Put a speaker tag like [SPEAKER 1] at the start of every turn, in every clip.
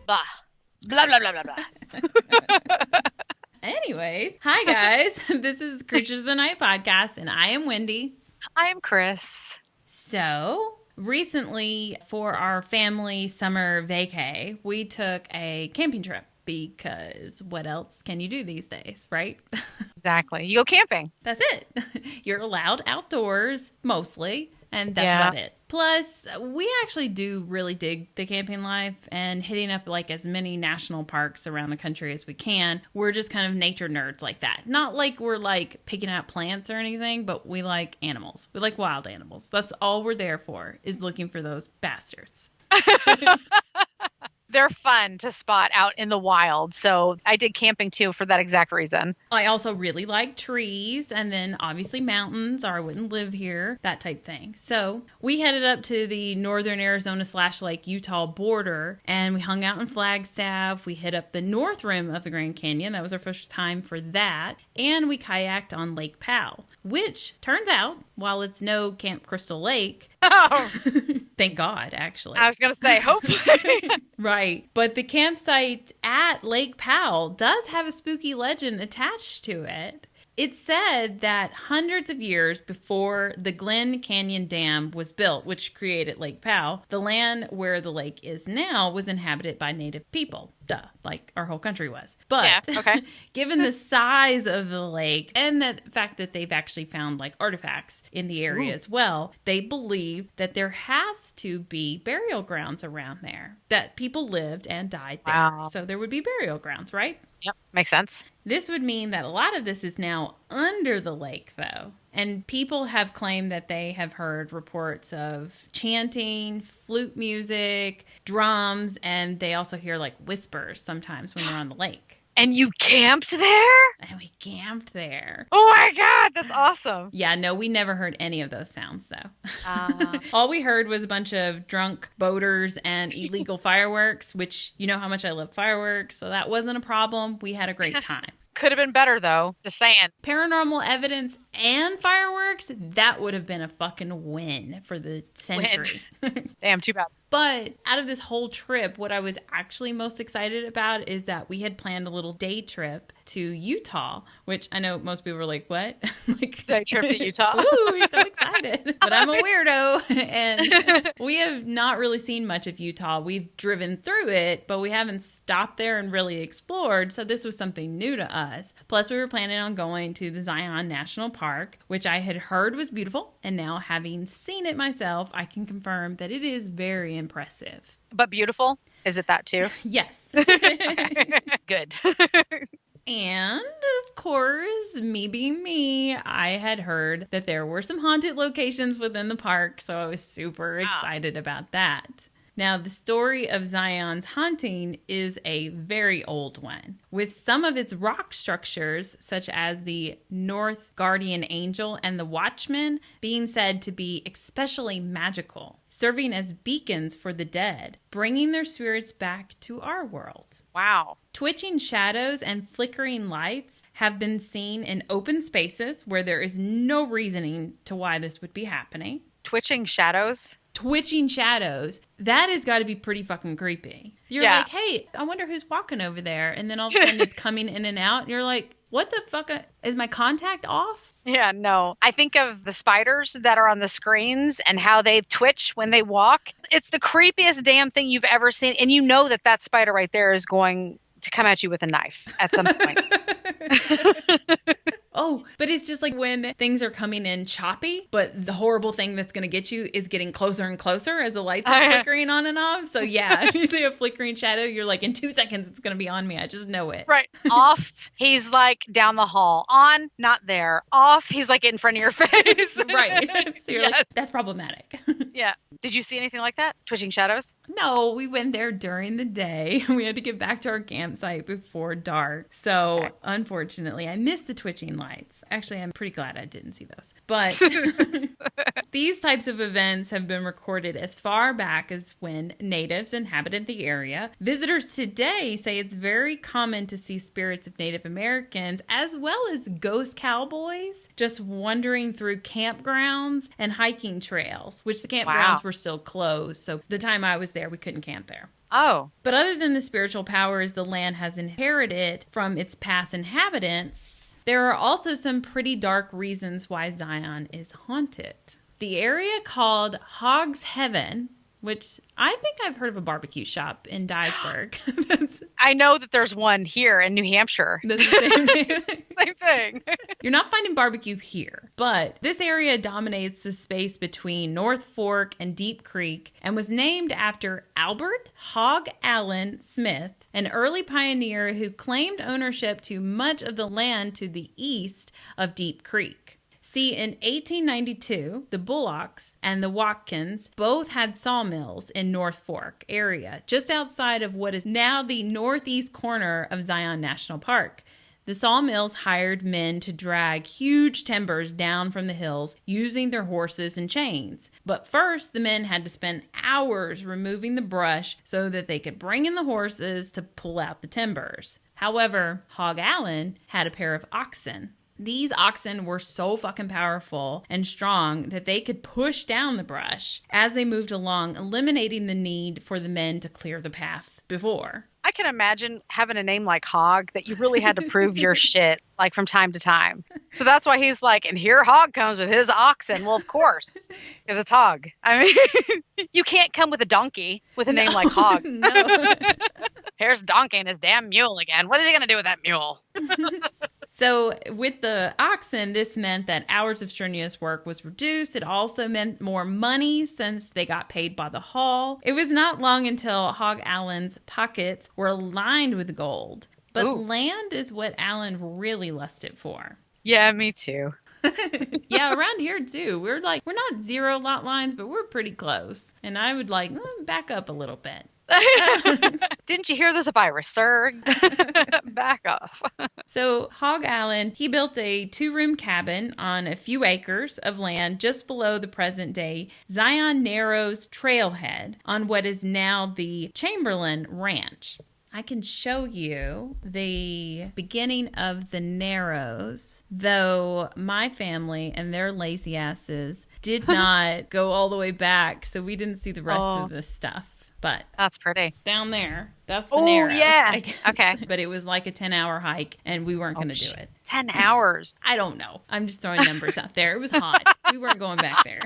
[SPEAKER 1] Blah. Blah, blah, blah, blah, blah.
[SPEAKER 2] Anyways, hi guys. This is Creatures of the Night podcast, and I am Wendy.
[SPEAKER 1] I am Chris.
[SPEAKER 2] So, recently for our family summer vacay, we took a camping trip because what else can you do these days, right?
[SPEAKER 1] Exactly. You go camping.
[SPEAKER 2] That's it. You're allowed outdoors mostly, and that's
[SPEAKER 1] Yeah.
[SPEAKER 2] about it. Plus, we actually do really dig the camping life and hitting up like as many national parks around the country as we can. We're just kind of nature nerds like that. Not like we're like picking out plants or anything, but we like animals. We like wild animals. That's all we're there for, is looking for those bastards.
[SPEAKER 1] They're fun to spot out in the wild. So I did camping too for that exact reason.
[SPEAKER 2] I also really like trees and then obviously mountains, or I wouldn't live here, that type thing. So we headed up to the northern Arizona / Lake Utah border and we hung out in Flagstaff. We hit up the north rim of the Grand Canyon. That was our first time for that. And we kayaked on Lake Powell, which turns out, while it's no Camp Crystal Lake,
[SPEAKER 1] Oh,
[SPEAKER 2] thank God, actually.
[SPEAKER 1] I was going to say, hopefully.
[SPEAKER 2] Right. But the campsite at Lake Powell does have a spooky legend attached to it. It said that hundreds of years before the Glen Canyon Dam was built, which created Lake Powell, the land where the lake is now was inhabited by native people. Duh, like our whole country was. But
[SPEAKER 1] Yeah, okay.
[SPEAKER 2] given the size of the lake and the fact that they've actually found like artifacts in the area as well, they believe that there has to be burial grounds around there, that people lived and died there.
[SPEAKER 1] Wow.
[SPEAKER 2] So there would be burial grounds, right?
[SPEAKER 1] Yep, makes sense.
[SPEAKER 2] This would mean that a lot of this is now under the lake, though. And people have claimed that they have heard reports of chanting, flute music, drums, and they also hear like whispers sometimes when they're on the lake.
[SPEAKER 1] And you camped there?
[SPEAKER 2] And we camped there.
[SPEAKER 1] Oh my God, that's awesome.
[SPEAKER 2] Yeah, no, we never heard any of those sounds, though.
[SPEAKER 1] Uh,
[SPEAKER 2] All we heard was a bunch of drunk boaters and illegal fireworks, which you know how much I love fireworks, so that wasn't a problem. We had a great time.
[SPEAKER 1] could have been better though. Just saying.
[SPEAKER 2] Paranormal evidence and fireworks, that would have been a fucking win for the century.
[SPEAKER 1] Damn, too bad.
[SPEAKER 2] But out of this whole trip, what I was actually most excited about is that we had planned a little day trip to Utah, which I know most people were like, what? Like,
[SPEAKER 1] Day trip to Utah.
[SPEAKER 2] Ooh, you're so excited. But I'm a weirdo. And we have not really seen much of Utah. We've driven through it, but we haven't stopped there and really explored. So this was something new to us. Plus, we were planning on going to the Zion National Park, which I had heard was beautiful. And now, having seen it myself, I can confirm that it is very impressive.
[SPEAKER 1] But beautiful? Is it that too?
[SPEAKER 2] Yes.
[SPEAKER 1] Good.
[SPEAKER 2] And of course, me being me, I had heard that there were some haunted locations within the park, so I was super excited about that. Now, the story of Zion's haunting is a very old one, with some of its rock structures, such as the North Guardian Angel and the Watchman, being said to be especially magical, serving as beacons for the dead, bringing their spirits back to our world.
[SPEAKER 1] Wow.
[SPEAKER 2] Twitching shadows and flickering lights have been seen in open spaces where there is no reasoning to why this would be happening.
[SPEAKER 1] Twitching shadows?
[SPEAKER 2] Twitching shadows, that has got to be pretty fucking creepy. You're
[SPEAKER 1] Yeah.
[SPEAKER 2] like, hey, I wonder who's walking over there. And then all of a sudden it's coming in and out. And you're like, what the fuck? Is my contact off?
[SPEAKER 1] Yeah, no. I think of the spiders that are on the screens and how they twitch when they walk. It's the creepiest damn thing you've ever seen. And you know that that spider right there is going to come at you with a knife at some point.
[SPEAKER 2] Oh, but it's just like when things are coming in choppy, but the horrible thing that's going to get you is getting closer and closer as the lights are flickering on and off. So yeah, if you see a flickering shadow, you're like, in 2 seconds, it's going to be on me. I just know it.
[SPEAKER 1] Right. Off, he's like down the hall. On, not there. Off, he's like in front of your face.
[SPEAKER 2] Right. So you're
[SPEAKER 1] Yes.
[SPEAKER 2] like, that's problematic.
[SPEAKER 1] Yeah. Did you see anything like that? Twitching shadows?
[SPEAKER 2] No, we went there during the day. We had to get back to our campsite before dark. So unfortunately, I missed the twitching lights. Actually, I'm pretty glad I didn't see those. But these types of events have been recorded as far back as when natives inhabited the area. Visitors today say it's very common to see spirits of Native Americans as well as ghost cowboys just wandering through campgrounds and hiking trails, which the campgrounds were still closed. So the time I was there, we couldn't camp there.
[SPEAKER 1] Oh.
[SPEAKER 2] But other than the spiritual powers the land has inherited from its past inhabitants, there are also some pretty dark reasons why Zion is haunted. The area called Hog's Heaven, which I think I've heard of a barbecue shop in Dyersburg.
[SPEAKER 1] I know that there's one here in New Hampshire.
[SPEAKER 2] That's the same name.
[SPEAKER 1] Same thing.
[SPEAKER 2] You're not finding barbecue here, but this area dominates the space between North Fork and Deep Creek and was named after Albert Hog Allen Smith, an early pioneer who claimed ownership to much of the land to the east of Deep Creek. See, in 1892, the Bullocks and the Watkins both had sawmills in North Fork area, just outside of what is now the northeast corner of Zion National Park. The sawmills hired men to drag huge timbers down from the hills using their horses and chains. But first, the men had to spend hours removing the brush so that they could bring in the horses to pull out the timbers. However, Hog Allen had a pair of oxen. These oxen were so fucking powerful and strong that they could push down the brush as they moved along, eliminating the need for the men to clear the path before.
[SPEAKER 1] I can imagine having a name like Hog that you really had to prove your shit like from time to time. So that's why he's like, and here Hog comes with his oxen. Well, of course, because it's Hog. I mean, you can't come with a donkey with a name like Hog.
[SPEAKER 2] No.
[SPEAKER 1] Here's Donkey and his damn mule again. What is he going to do with that mule?
[SPEAKER 2] So with the oxen, this meant that hours of strenuous work was reduced. It also meant more money since they got paid by the haul. It was not long until Hog Allen's pockets were lined with gold. But land is what Allen really lusted for.
[SPEAKER 1] Yeah, me too.
[SPEAKER 2] Yeah, around here too. We're not 0 lot lines, but we're pretty close. And I would back up a little bit.
[SPEAKER 1] Didn't you hear there's a virus, sir? Back off.
[SPEAKER 2] So Hog Allen, he built a 2-room cabin on a few acres of land just below the present-day Zion Narrows trailhead on what is now the Chamberlain Ranch. I can show you the beginning of the Narrows, though my family and their lazy asses did not go all the way back, so we didn't see the rest of this stuff. But
[SPEAKER 1] that's pretty.
[SPEAKER 2] Down there, that's the Narrows.
[SPEAKER 1] Oh, yeah. Okay.
[SPEAKER 2] But it was like a 10-hour hike, and we weren't going to do it.
[SPEAKER 1] 10 hours?
[SPEAKER 2] I don't know. I'm just throwing numbers out there. It was hot. We weren't going back there.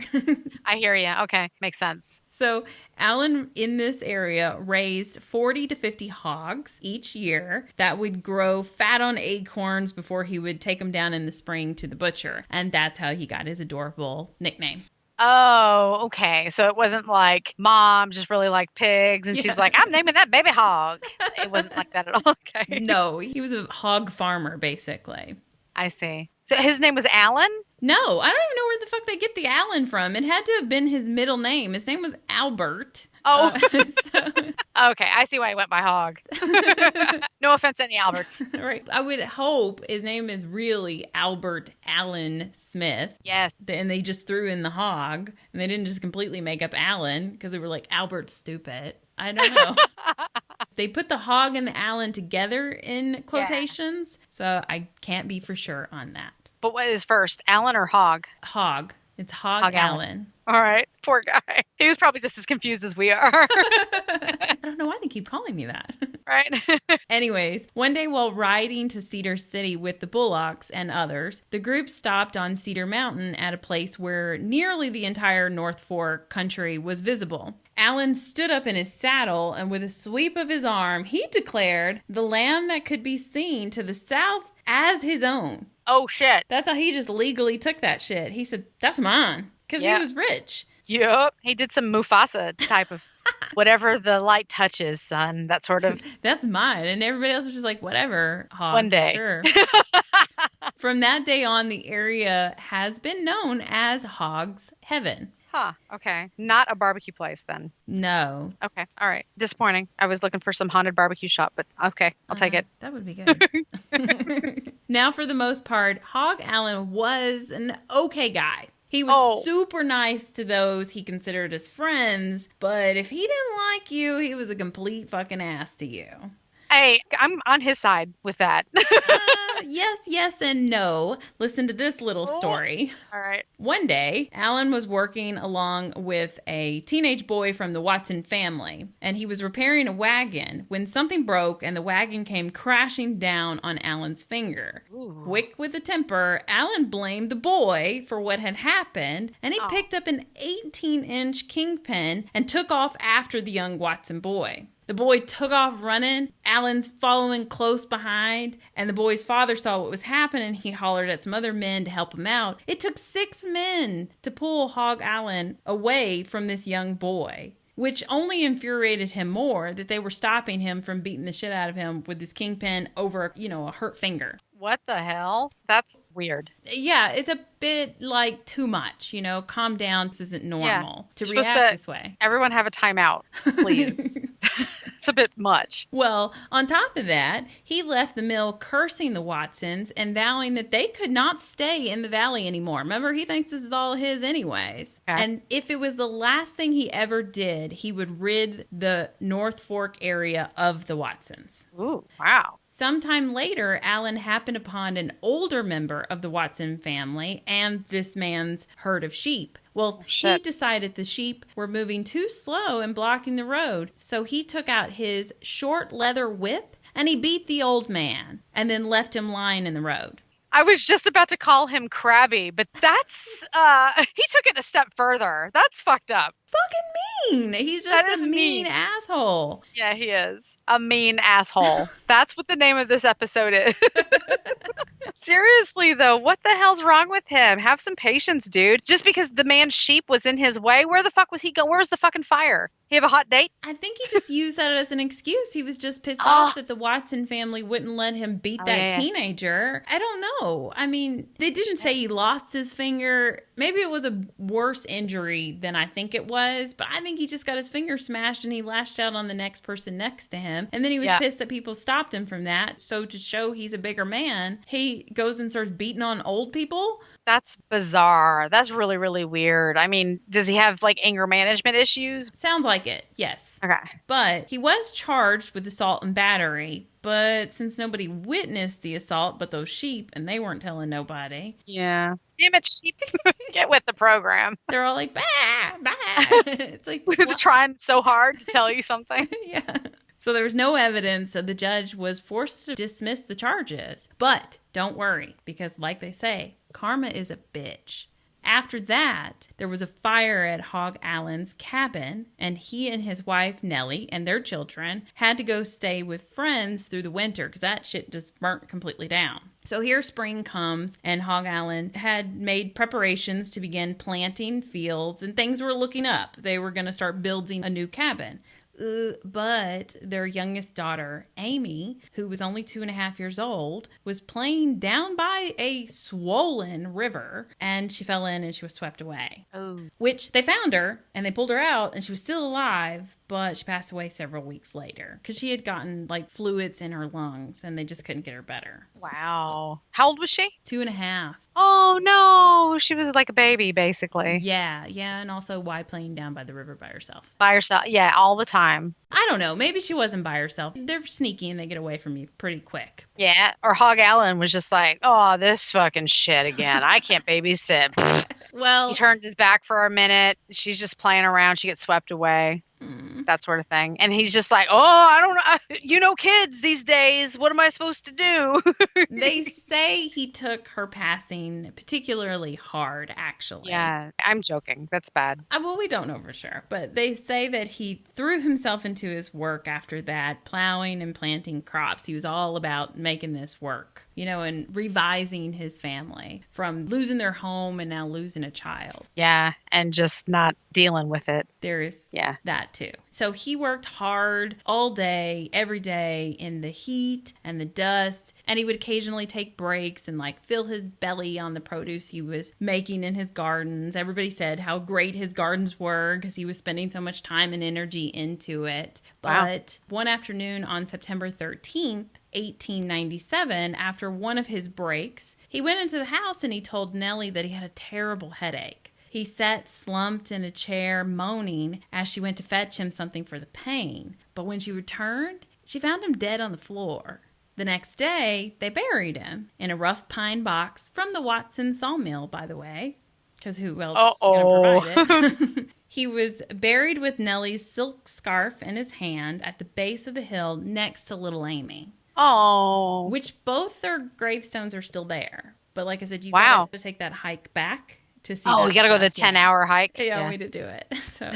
[SPEAKER 1] I hear you. Okay. Makes sense.
[SPEAKER 2] So Allen in this area raised 40 to 50 hogs each year that would grow fat on acorns before he would take them down in the spring to the butcher. And that's how he got his adorable nickname.
[SPEAKER 1] Oh, okay. So it wasn't like mom just really liked pigs and she's like, I'm naming that baby Hog. It wasn't like that at all. Okay.
[SPEAKER 2] No, he was a hog farmer, basically.
[SPEAKER 1] I see. So his name was Allen?
[SPEAKER 2] No, I don't even know where the fuck they get the Allen from. It had to have been his middle name. His name was Albert.
[SPEAKER 1] Oh. Okay, I see why he went by Hog. No offense to any Alberts.
[SPEAKER 2] Right. I would hope his name is really Albert Allen Smith.
[SPEAKER 1] Yes.
[SPEAKER 2] And they just threw in the Hog, and they didn't just completely make up Allen because they were like, Albert's stupid. I don't know. They put the Hog and the Allen together in quotations, so I can't be for sure on that.
[SPEAKER 1] But what is first, Allen or Hog?
[SPEAKER 2] Hog. It's Hog Allen.
[SPEAKER 1] All right. Poor guy. He was probably just as confused as we are.
[SPEAKER 2] I don't know why they keep calling me that.
[SPEAKER 1] Right.
[SPEAKER 2] Anyways, one day while riding to Cedar City with the Bullocks and others, the group stopped on Cedar Mountain at a place where nearly the entire North Fork country was visible. Allen stood up in his saddle and with a sweep of his arm, he declared the land that could be seen to the south as his own.
[SPEAKER 1] Oh, shit.
[SPEAKER 2] That's how he just legally took that shit. He said, that's mine. Because he was rich.
[SPEAKER 1] Yep. He did some Mufasa type of whatever the light touches, son. That sort of.
[SPEAKER 2] That's mine. And everybody else was just like, whatever, Hog.
[SPEAKER 1] One day.
[SPEAKER 2] Sure. From that day on, the area has been known as Hog's Heaven.
[SPEAKER 1] Huh. Okay. Not a barbecue place then.
[SPEAKER 2] No.
[SPEAKER 1] Okay. All right. Disappointing. I was looking for some haunted barbecue shop, but okay. I'll take it.
[SPEAKER 2] That would be good. Now, for the most part, Hog Allen was an okay guy. He was super nice to those he considered his friends, but if he didn't like you, he was a complete fucking ass to you.
[SPEAKER 1] I'm on his side with that.
[SPEAKER 2] Yes, and no. Listen to this little story.
[SPEAKER 1] All right.
[SPEAKER 2] One day, Alan was working along with a teenage boy from the Watson family, and he was repairing a wagon when something broke and the wagon came crashing down on Alan's finger.
[SPEAKER 1] Ooh.
[SPEAKER 2] Quick with a temper, Alan blamed the boy for what had happened, and he picked up an 18-inch kingpin and took off after the young Watson boy. The boy took off running, Alan's following close behind, and the boy's father saw what was happening. He hollered at some other men to help him out. It took 6 men to pull Hog Allen away from this young boy, which only infuriated him more that they were stopping him from beating the shit out of him with this kingpin over, a hurt finger.
[SPEAKER 1] What the hell? That's weird.
[SPEAKER 2] Yeah, it's a bit like too much, calm down. This isn't normal to react this way.
[SPEAKER 1] Everyone have a timeout, please. It's a bit much.
[SPEAKER 2] Well, on top of that, he left the mill cursing the Watsons and vowing that they could not stay in the valley anymore. Remember, he thinks this is all his anyways. Okay. And if it was the last thing he ever did, he would rid the North Fork area of the Watsons.
[SPEAKER 1] Ooh, wow.
[SPEAKER 2] Sometime later, Alan happened upon an older member of the Watson family and this man's herd of sheep. Well, he decided the sheep were moving too slow and blocking the road, so he took out his short leather whip and he beat the old man and then left him lying in the road.
[SPEAKER 1] I was just about to call him crabby, but that's, he took it a step further. That's fucked up.
[SPEAKER 2] Fucking mean. He's just a mean asshole.
[SPEAKER 1] Yeah, he is. A mean asshole. That's what the name of this episode is. Seriously, though, what the hell's wrong with him? Have some patience, dude. Just because the man's sheep was in his way, where the fuck was he going? Where's the fucking fire? He have a hot date?
[SPEAKER 2] I think he just used that as an excuse. He was just pissed off that the Watson family wouldn't let him beat that teenager. I don't know. I mean, they didn't say he lost his finger. Maybe it was a worse injury than I think it was, but I think he just got his finger smashed and he lashed out on the next person next to him. And then he was pissed that people stopped him from that. So to show he's a bigger man, he goes and starts beating on old people.
[SPEAKER 1] That's bizarre. That's really, really weird. I mean, does he have anger management issues?
[SPEAKER 2] Sounds like it, yes.
[SPEAKER 1] Okay.
[SPEAKER 2] But he was charged with assault and battery. But since nobody witnessed the assault but those sheep, and they weren't telling nobody.
[SPEAKER 1] Yeah. Damn it, sheep. Get with the program.
[SPEAKER 2] They're all like, bah, bah. It's like,
[SPEAKER 1] they're trying so hard to tell you something.
[SPEAKER 2] Yeah. So there was no evidence, so the judge was forced to dismiss the charges. But don't worry, because like they say, karma is a bitch. After that, there was a fire at Hog Allen's cabin, and he and his wife, Nellie, and their children had to go stay with friends through the winter because that shit just burnt completely down. So here spring comes, and Hog Allen had made preparations to begin planting fields, and things were looking up. They were going to start building a new cabin. But their youngest daughter, Amy, who was only 2.5 years old, was playing down by a swollen river, and she fell in and she was swept away.
[SPEAKER 1] Oh.
[SPEAKER 2] Which they found her, and they pulled her out, and she was still alive, but she passed away several weeks later because she had gotten fluids in her lungs, and they just couldn't get her better.
[SPEAKER 1] Wow. How old was she?
[SPEAKER 2] 2.5.
[SPEAKER 1] Oh, no. She was like a baby, basically.
[SPEAKER 2] Yeah. And also, why playing down by the river by herself?
[SPEAKER 1] By herself. Yeah, all the time.
[SPEAKER 2] I don't know. Maybe she wasn't by herself. They're sneaky and they get away from you pretty quick.
[SPEAKER 1] Yeah. Or Hog Allen was just like, oh, this fucking shit again. I can't babysit.
[SPEAKER 2] Well,
[SPEAKER 1] he turns his back for a minute. She's just playing around. She gets swept away. That sort of thing. And he's just like, oh, I don't know. Kids these days. What am I supposed to do?
[SPEAKER 2] They say he took her passing particularly hard, actually.
[SPEAKER 1] Yeah, I'm joking. That's bad.
[SPEAKER 2] Well, we don't know for sure. But they say that he threw himself into his work after that, plowing and planting crops. He was all about making this work, and revising his family from losing their home and now losing a child.
[SPEAKER 1] Yeah, and just not dealing with it.
[SPEAKER 2] There is that too. So he worked hard all day, every day in the heat and the dust. And he would occasionally take breaks and fill his belly on the produce he was making in his gardens. Everybody said how great his gardens were because he was spending so much time and energy into it.
[SPEAKER 1] Wow.
[SPEAKER 2] But one afternoon on September 13th, 1897, after one of his breaks, he went into the house and he told Nellie that he had a terrible headache. He sat slumped in a chair, moaning as she went to fetch him something for the pain. But when she returned, she found him dead on the floor. The next day, they buried him in a rough pine box from the Watson sawmill, by the way, because who else is going to provide it? He was buried with Nellie's silk scarf in his hand at the base of the hill next to little Amy.
[SPEAKER 1] Oh.
[SPEAKER 2] Which both their gravestones are still there. But like I said, you got to take that hike back to see.
[SPEAKER 1] Oh, you got to go the 10-hour hike.
[SPEAKER 2] Yeah, way to do it. So.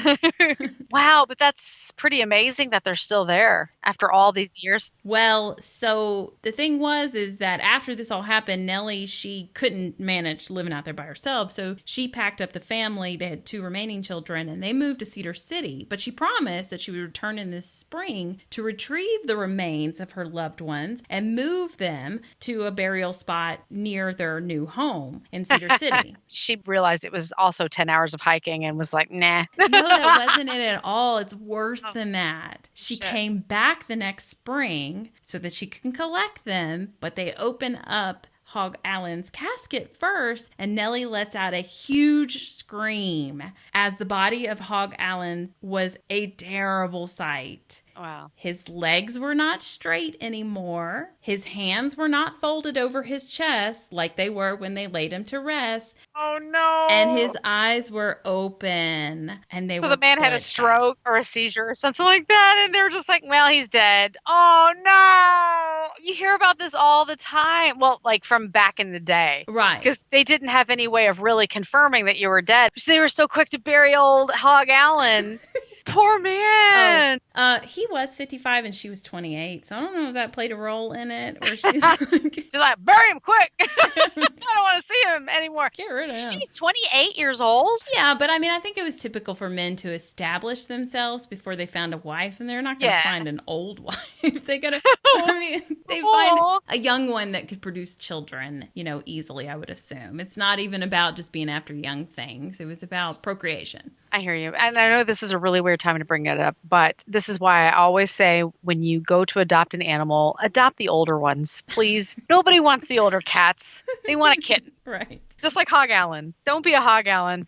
[SPEAKER 1] Wow, but that's pretty amazing that they're still there after all these years.
[SPEAKER 2] Well, so the thing is that after this all happened, Nellie, she couldn't manage living out there by herself. So she packed up the family. They had 2 remaining children and they moved to Cedar City. But she promised that she would return in this spring to retrieve the remains of her loved ones and move them to a burial spot near their new home in Cedar City.
[SPEAKER 1] She realized it was also 10 hours of hiking and was like, nah.
[SPEAKER 2] No, that wasn't it at all. It's worse than that. She came back the next spring so that she can collect them, but they open up Hog Allen's casket first, and Nellie lets out a huge scream as the body of Hog Allen was a terrible sight.
[SPEAKER 1] Wow.
[SPEAKER 2] His legs were not straight anymore. His hands were not folded over his chest like they were when they laid him to rest.
[SPEAKER 1] Oh, no.
[SPEAKER 2] And his eyes were open. And they
[SPEAKER 1] So the man had a stroke or a seizure or something like that. And they were just like, well, he's dead. Oh, no. You hear about this all the time. Well, like from back in the day.
[SPEAKER 2] Right.
[SPEAKER 1] Because they didn't have any way of really confirming that you were dead. So they were so quick to bury old Hog Allen. Poor man.
[SPEAKER 2] He was 55 and she was 28. So I don't know if that played a role in it. Or she's like,
[SPEAKER 1] she's like, bury him quick. I don't want to see him anymore.
[SPEAKER 2] Get rid of him.
[SPEAKER 1] She's 28 years old.
[SPEAKER 2] Yeah, but I mean, I think it was typical for men to establish themselves before they found a wife. And they're not going to find an old wife. They got to, I mean, they find a young one that could produce children, easily, I would assume. It's not even about just being after young things. It was about procreation.
[SPEAKER 1] I hear you. And I know this is a really weird time to bring it up, but this is why I always say when you go to adopt an animal, adopt the older ones, please. Nobody wants the older cats. They want a kitten.
[SPEAKER 2] Right.
[SPEAKER 1] Just like Hog Allen. Don't be a Hog Allen.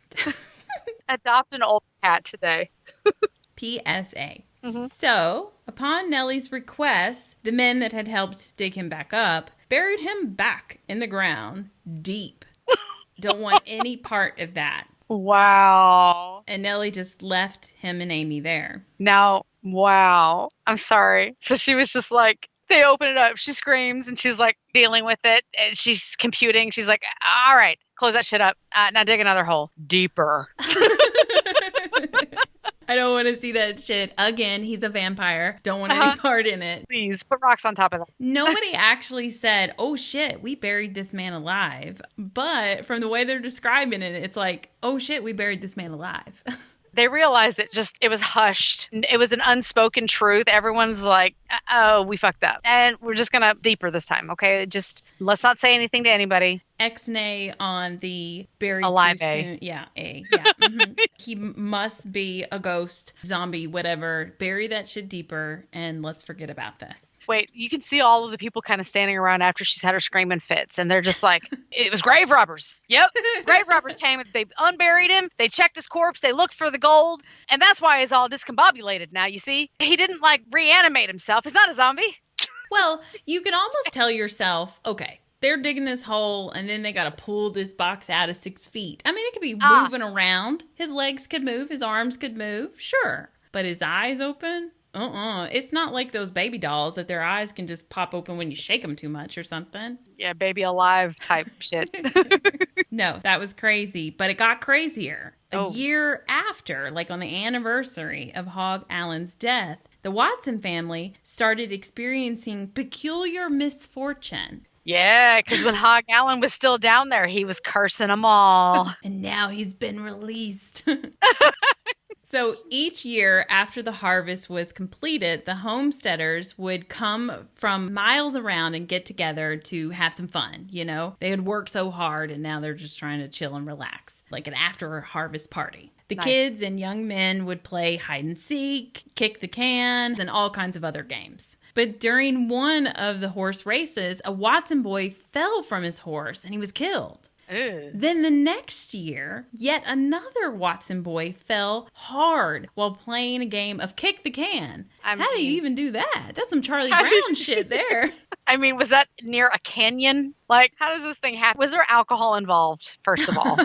[SPEAKER 1] Adopt an old cat today.
[SPEAKER 2] PSA. Mm-hmm. So, upon Nellie's request, the men that had helped dig him back up buried him back in the ground deep. Don't want any part of that.
[SPEAKER 1] Wow.
[SPEAKER 2] And Nellie just left him and Amy there.
[SPEAKER 1] Now, wow. I'm sorry. So she was just like, they open it up. She screams and she's like dealing with it. And she's computing. She's like, all right, close that shit up. Now dig another hole. Deeper.
[SPEAKER 2] I don't want to see that shit again. He's a vampire. Don't want any part in it.
[SPEAKER 1] Please put rocks on top of that.
[SPEAKER 2] Nobody actually said, oh shit, we buried this man alive. But from the way they're describing it, it's like, oh shit, we buried this man alive.
[SPEAKER 1] They realized it was hushed. It was an unspoken truth. Everyone's like, oh, we fucked up. And we're just going to deeper this time, okay? Just let's not say anything to anybody.
[SPEAKER 2] X-nay on the buried
[SPEAKER 1] alive
[SPEAKER 2] too
[SPEAKER 1] A.
[SPEAKER 2] soon. Yeah, A. Yeah. Mm-hmm. He must be a ghost, zombie, whatever. Bury that shit deeper and let's forget about this.
[SPEAKER 1] Wait, you can see all of the people kind of standing around after she's had her screaming fits. And they're just like, it was grave robbers. Yep. Grave robbers came. They unburied him. They checked his corpse. They looked for the gold. And that's why he's all discombobulated now, you see. He didn't reanimate himself. He's not a zombie.
[SPEAKER 2] Well, you can almost tell yourself, okay, they're digging this hole and then they got to pull this box out of 6 feet. I mean, it could be moving around. His legs could move. His arms could move. Sure. But his eyes open? It's not like those baby dolls that their eyes can just pop open when you shake them too much or something.
[SPEAKER 1] Yeah, baby alive type shit.
[SPEAKER 2] No, that was crazy. But it got crazier. A year after, on the anniversary of Hog Allen's death, the Watson family started experiencing peculiar misfortune.
[SPEAKER 1] Yeah, because when Hog Allen was still down there, he was cursing them all.
[SPEAKER 2] And now he's been released. So each year after the harvest was completed, the homesteaders would come from miles around and get together to have some fun, They had worked so hard and now they're just trying to chill and relax, like an after-harvest party. The kids and young men would play hide and seek, kick the can, and all kinds of other games. But during one of the horse races, a Watson boy fell from his horse and he was killed.
[SPEAKER 1] Ew.
[SPEAKER 2] Then the next year, yet another Watson boy fell hard while playing a game of kick the can. How do you even do that? That's some Charlie Brown shit there.
[SPEAKER 1] I mean, was that near a canyon? Like, how does this thing happen? Was there alcohol involved, first of all?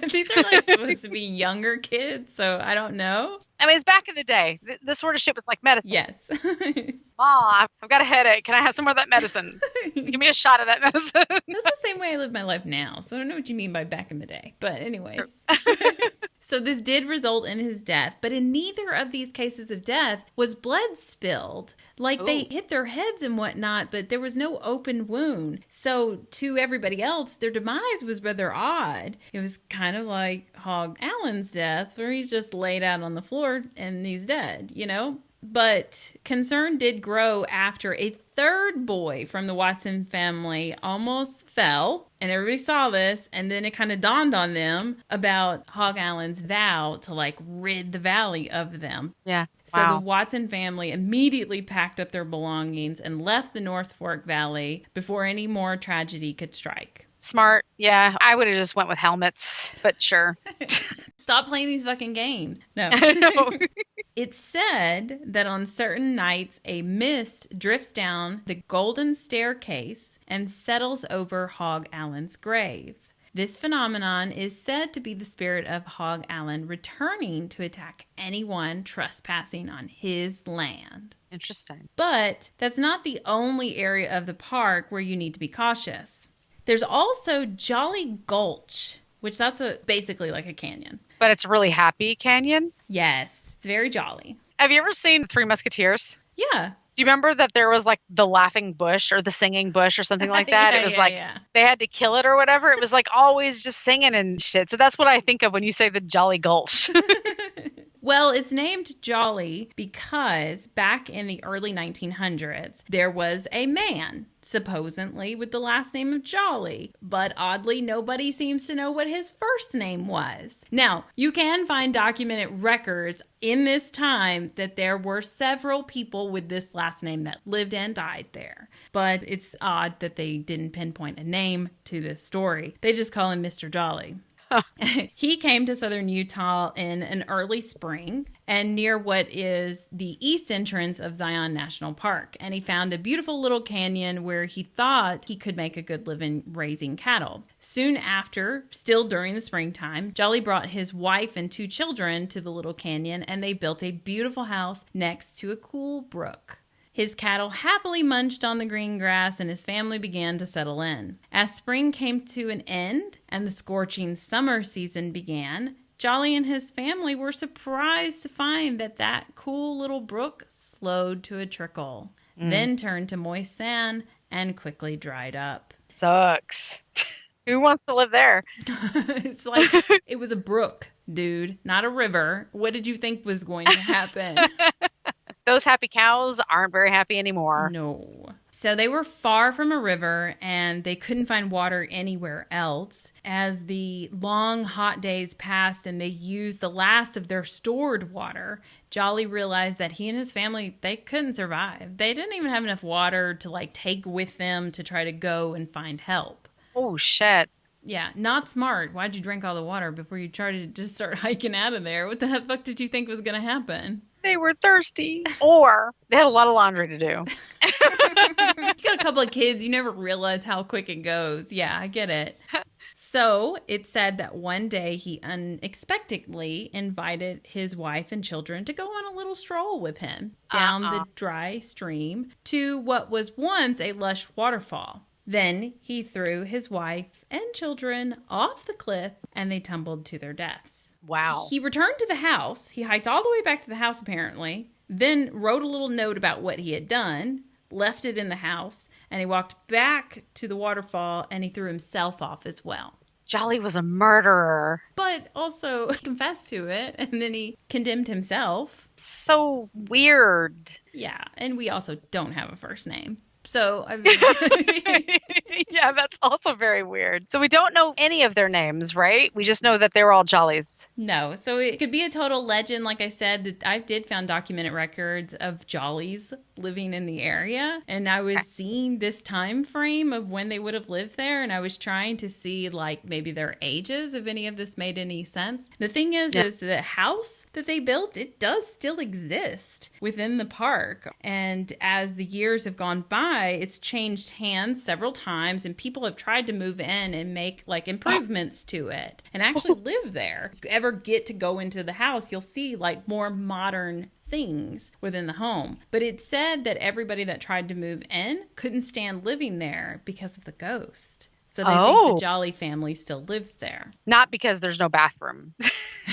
[SPEAKER 2] These are like supposed to be younger kids, so I don't know.
[SPEAKER 1] I mean, it's back in the day. This sort of shit was like medicine.
[SPEAKER 2] Yes.
[SPEAKER 1] I've got a headache. Can I have some more of that medicine? Give me a shot of that medicine.
[SPEAKER 2] That's the same way I live my life now, so I don't know what you mean by back in the day. But anyways. So this did result in his death, but in neither of these cases of death was blood spilled. Like, they hit their heads and whatnot, but there was no open wound. So to everybody else, their demise was rather odd. It was kind of like Hog Allen's death, where he's just laid out on the floor and he's dead, you know? But concern did grow after a third boy from the Watson family almost fell, and everybody saw this, and then it kind of dawned on them about Hog Allen's vow to, like, rid the valley of them.
[SPEAKER 1] Yeah.
[SPEAKER 2] So the Watson family immediately packed up their belongings and left the North Fork Valley before any more tragedy could strike.
[SPEAKER 1] Smart. Yeah. I would have just went with helmets, but sure.
[SPEAKER 2] Stop playing these fucking games. No. It's said that on certain nights, a mist drifts down the golden staircase and settles over Hog Allen's grave. This phenomenon is said to be the spirit of Hog Allen returning to attack anyone trespassing on his land.
[SPEAKER 1] Interesting.
[SPEAKER 2] But that's not the only area of the park where you need to be cautious. There's also Jolly Gulch, which that's basically like a canyon.
[SPEAKER 1] But it's a really happy canyon?
[SPEAKER 2] Yes, it's very jolly.
[SPEAKER 1] Have you ever seen Three Musketeers?
[SPEAKER 2] Yeah.
[SPEAKER 1] Do you remember that there was like the laughing bush or the singing bush or something like that? It was they had to kill it or whatever. It was like always just singing and shit. So that's what I think of when you say the Jolly Gulch.
[SPEAKER 2] Well, it's named Jolly because back in the early 1900s, there was a man, supposedly with the last name of Jolly, but oddly, nobody seems to know what his first name was. Now, you can find documented records in this time that there were several people with this last name that lived and died there, but it's odd that they didn't pinpoint a name to this story. They just call him Mr. Jolly. He came to southern Utah in an early spring and near what is the east entrance of Zion National Park. And he found a beautiful little canyon where he thought he could make a good living raising cattle. Soon after, still during the springtime, Jolly brought his wife and 2 children to the little canyon, and they built a beautiful house next to a cool brook. His cattle happily munched on the green grass, and his family began to settle in. As spring came to an end and the scorching summer season began, Jolly and his family were surprised to find that cool little brook slowed to a trickle, then turned to moist sand and quickly dried up.
[SPEAKER 1] Sucks. Who wants to live there?
[SPEAKER 2] It's like, it was a brook, dude, not a river. What did you think was going to happen?
[SPEAKER 1] Those happy cows aren't very happy anymore.
[SPEAKER 2] No. So they were far from a river, and they couldn't find water anywhere else. As the long, hot days passed and they used the last of their stored water, Jolly realized that he and his family, they couldn't survive. They didn't even have enough water to, like, take with them to try to go and find help.
[SPEAKER 1] Oh, shit.
[SPEAKER 2] Yeah, not smart. Why'd you drink all the water before you tried to just start hiking out of there? What the fuck did you think was going to happen?
[SPEAKER 1] They were thirsty. Or they had a lot of laundry to do.
[SPEAKER 2] You got a couple of kids. You never realize how quick it goes. Yeah, I get it. So it's said that one day he unexpectedly invited his wife and children to go on a little stroll with him down the dry stream to what was once a lush waterfall. Then he threw his wife and children off the cliff, and they tumbled to their deaths.
[SPEAKER 1] Wow.
[SPEAKER 2] He returned to the house. He hiked all the way back to the house, apparently, then wrote a little note about what he had done, left it in the house, and he walked back to the waterfall, and he threw himself off as well.
[SPEAKER 1] Jolly was a murderer.
[SPEAKER 2] But also confessed to it, and then he condemned himself.
[SPEAKER 1] So weird.
[SPEAKER 2] Yeah, and we also don't have a first name. So, I mean,
[SPEAKER 1] yeah, that's also very weird. So we don't know any of their names, right? We just know that they were all Jollies.
[SPEAKER 2] no. So it could be a total legend. Like I said, that I did found documented records of Jollies living in the area. And I was seeing this time frame of when they would have lived there. And I was trying to see like maybe their ages, if any of this made any sense. The thing is the house that they built, it does still exist within the park. And as the years have gone by, it's changed hands several times and people have tried to move in and make like improvements to it and actually live there. If you ever get to go into the house, you'll see like more modern things within the home. But it said that everybody that tried to move in couldn't stand living there because of the ghost. So they think the Jolly family still lives there.
[SPEAKER 1] Not because there's no bathroom.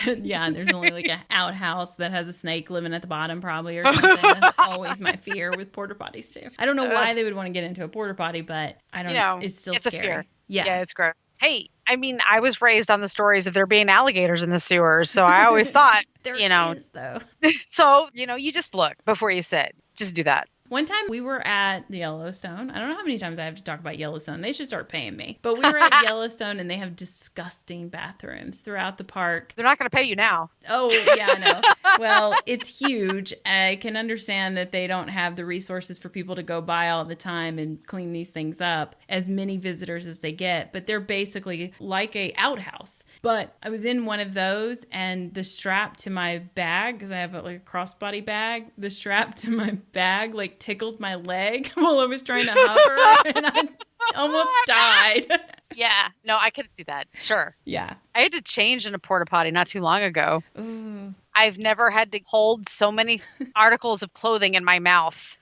[SPEAKER 2] Yeah, and there's only like an outhouse that has a snake living at the bottom probably or something. That's always my fear with porta potties too. I don't know why they would want to get into a porta potty, but I don't know. It's still scary.
[SPEAKER 1] A fear.
[SPEAKER 2] Yeah,
[SPEAKER 1] it's gross. Hey, I mean, I was raised on the stories of there being alligators in the sewers, so I always thought,
[SPEAKER 2] there is, though.
[SPEAKER 1] So, you just look before you sit. Just do that.
[SPEAKER 2] One time we were at Yellowstone. I don't know how many times I have to talk about Yellowstone. They should start paying me. But we were at Yellowstone and they have disgusting bathrooms throughout the park.
[SPEAKER 1] They're not going to pay you now.
[SPEAKER 2] Oh, yeah, I know. Well, it's huge. I can understand that they don't have the resources for people to go by all the time and clean these things up, as many visitors as they get. But they're basically like a outhouse. But I was in one of those and the strap to my bag, because I have like a crossbody bag, the strap to my bag like tickled my leg while I was trying to hover and I almost died.
[SPEAKER 1] Yeah, no, I could see that. Sure.
[SPEAKER 2] Yeah.
[SPEAKER 1] I had to change in a porta potty not too long ago.
[SPEAKER 2] Ooh.
[SPEAKER 1] I've never had to hold so many articles of clothing in my mouth.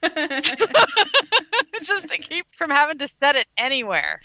[SPEAKER 1] Just to keep from having to set it anywhere.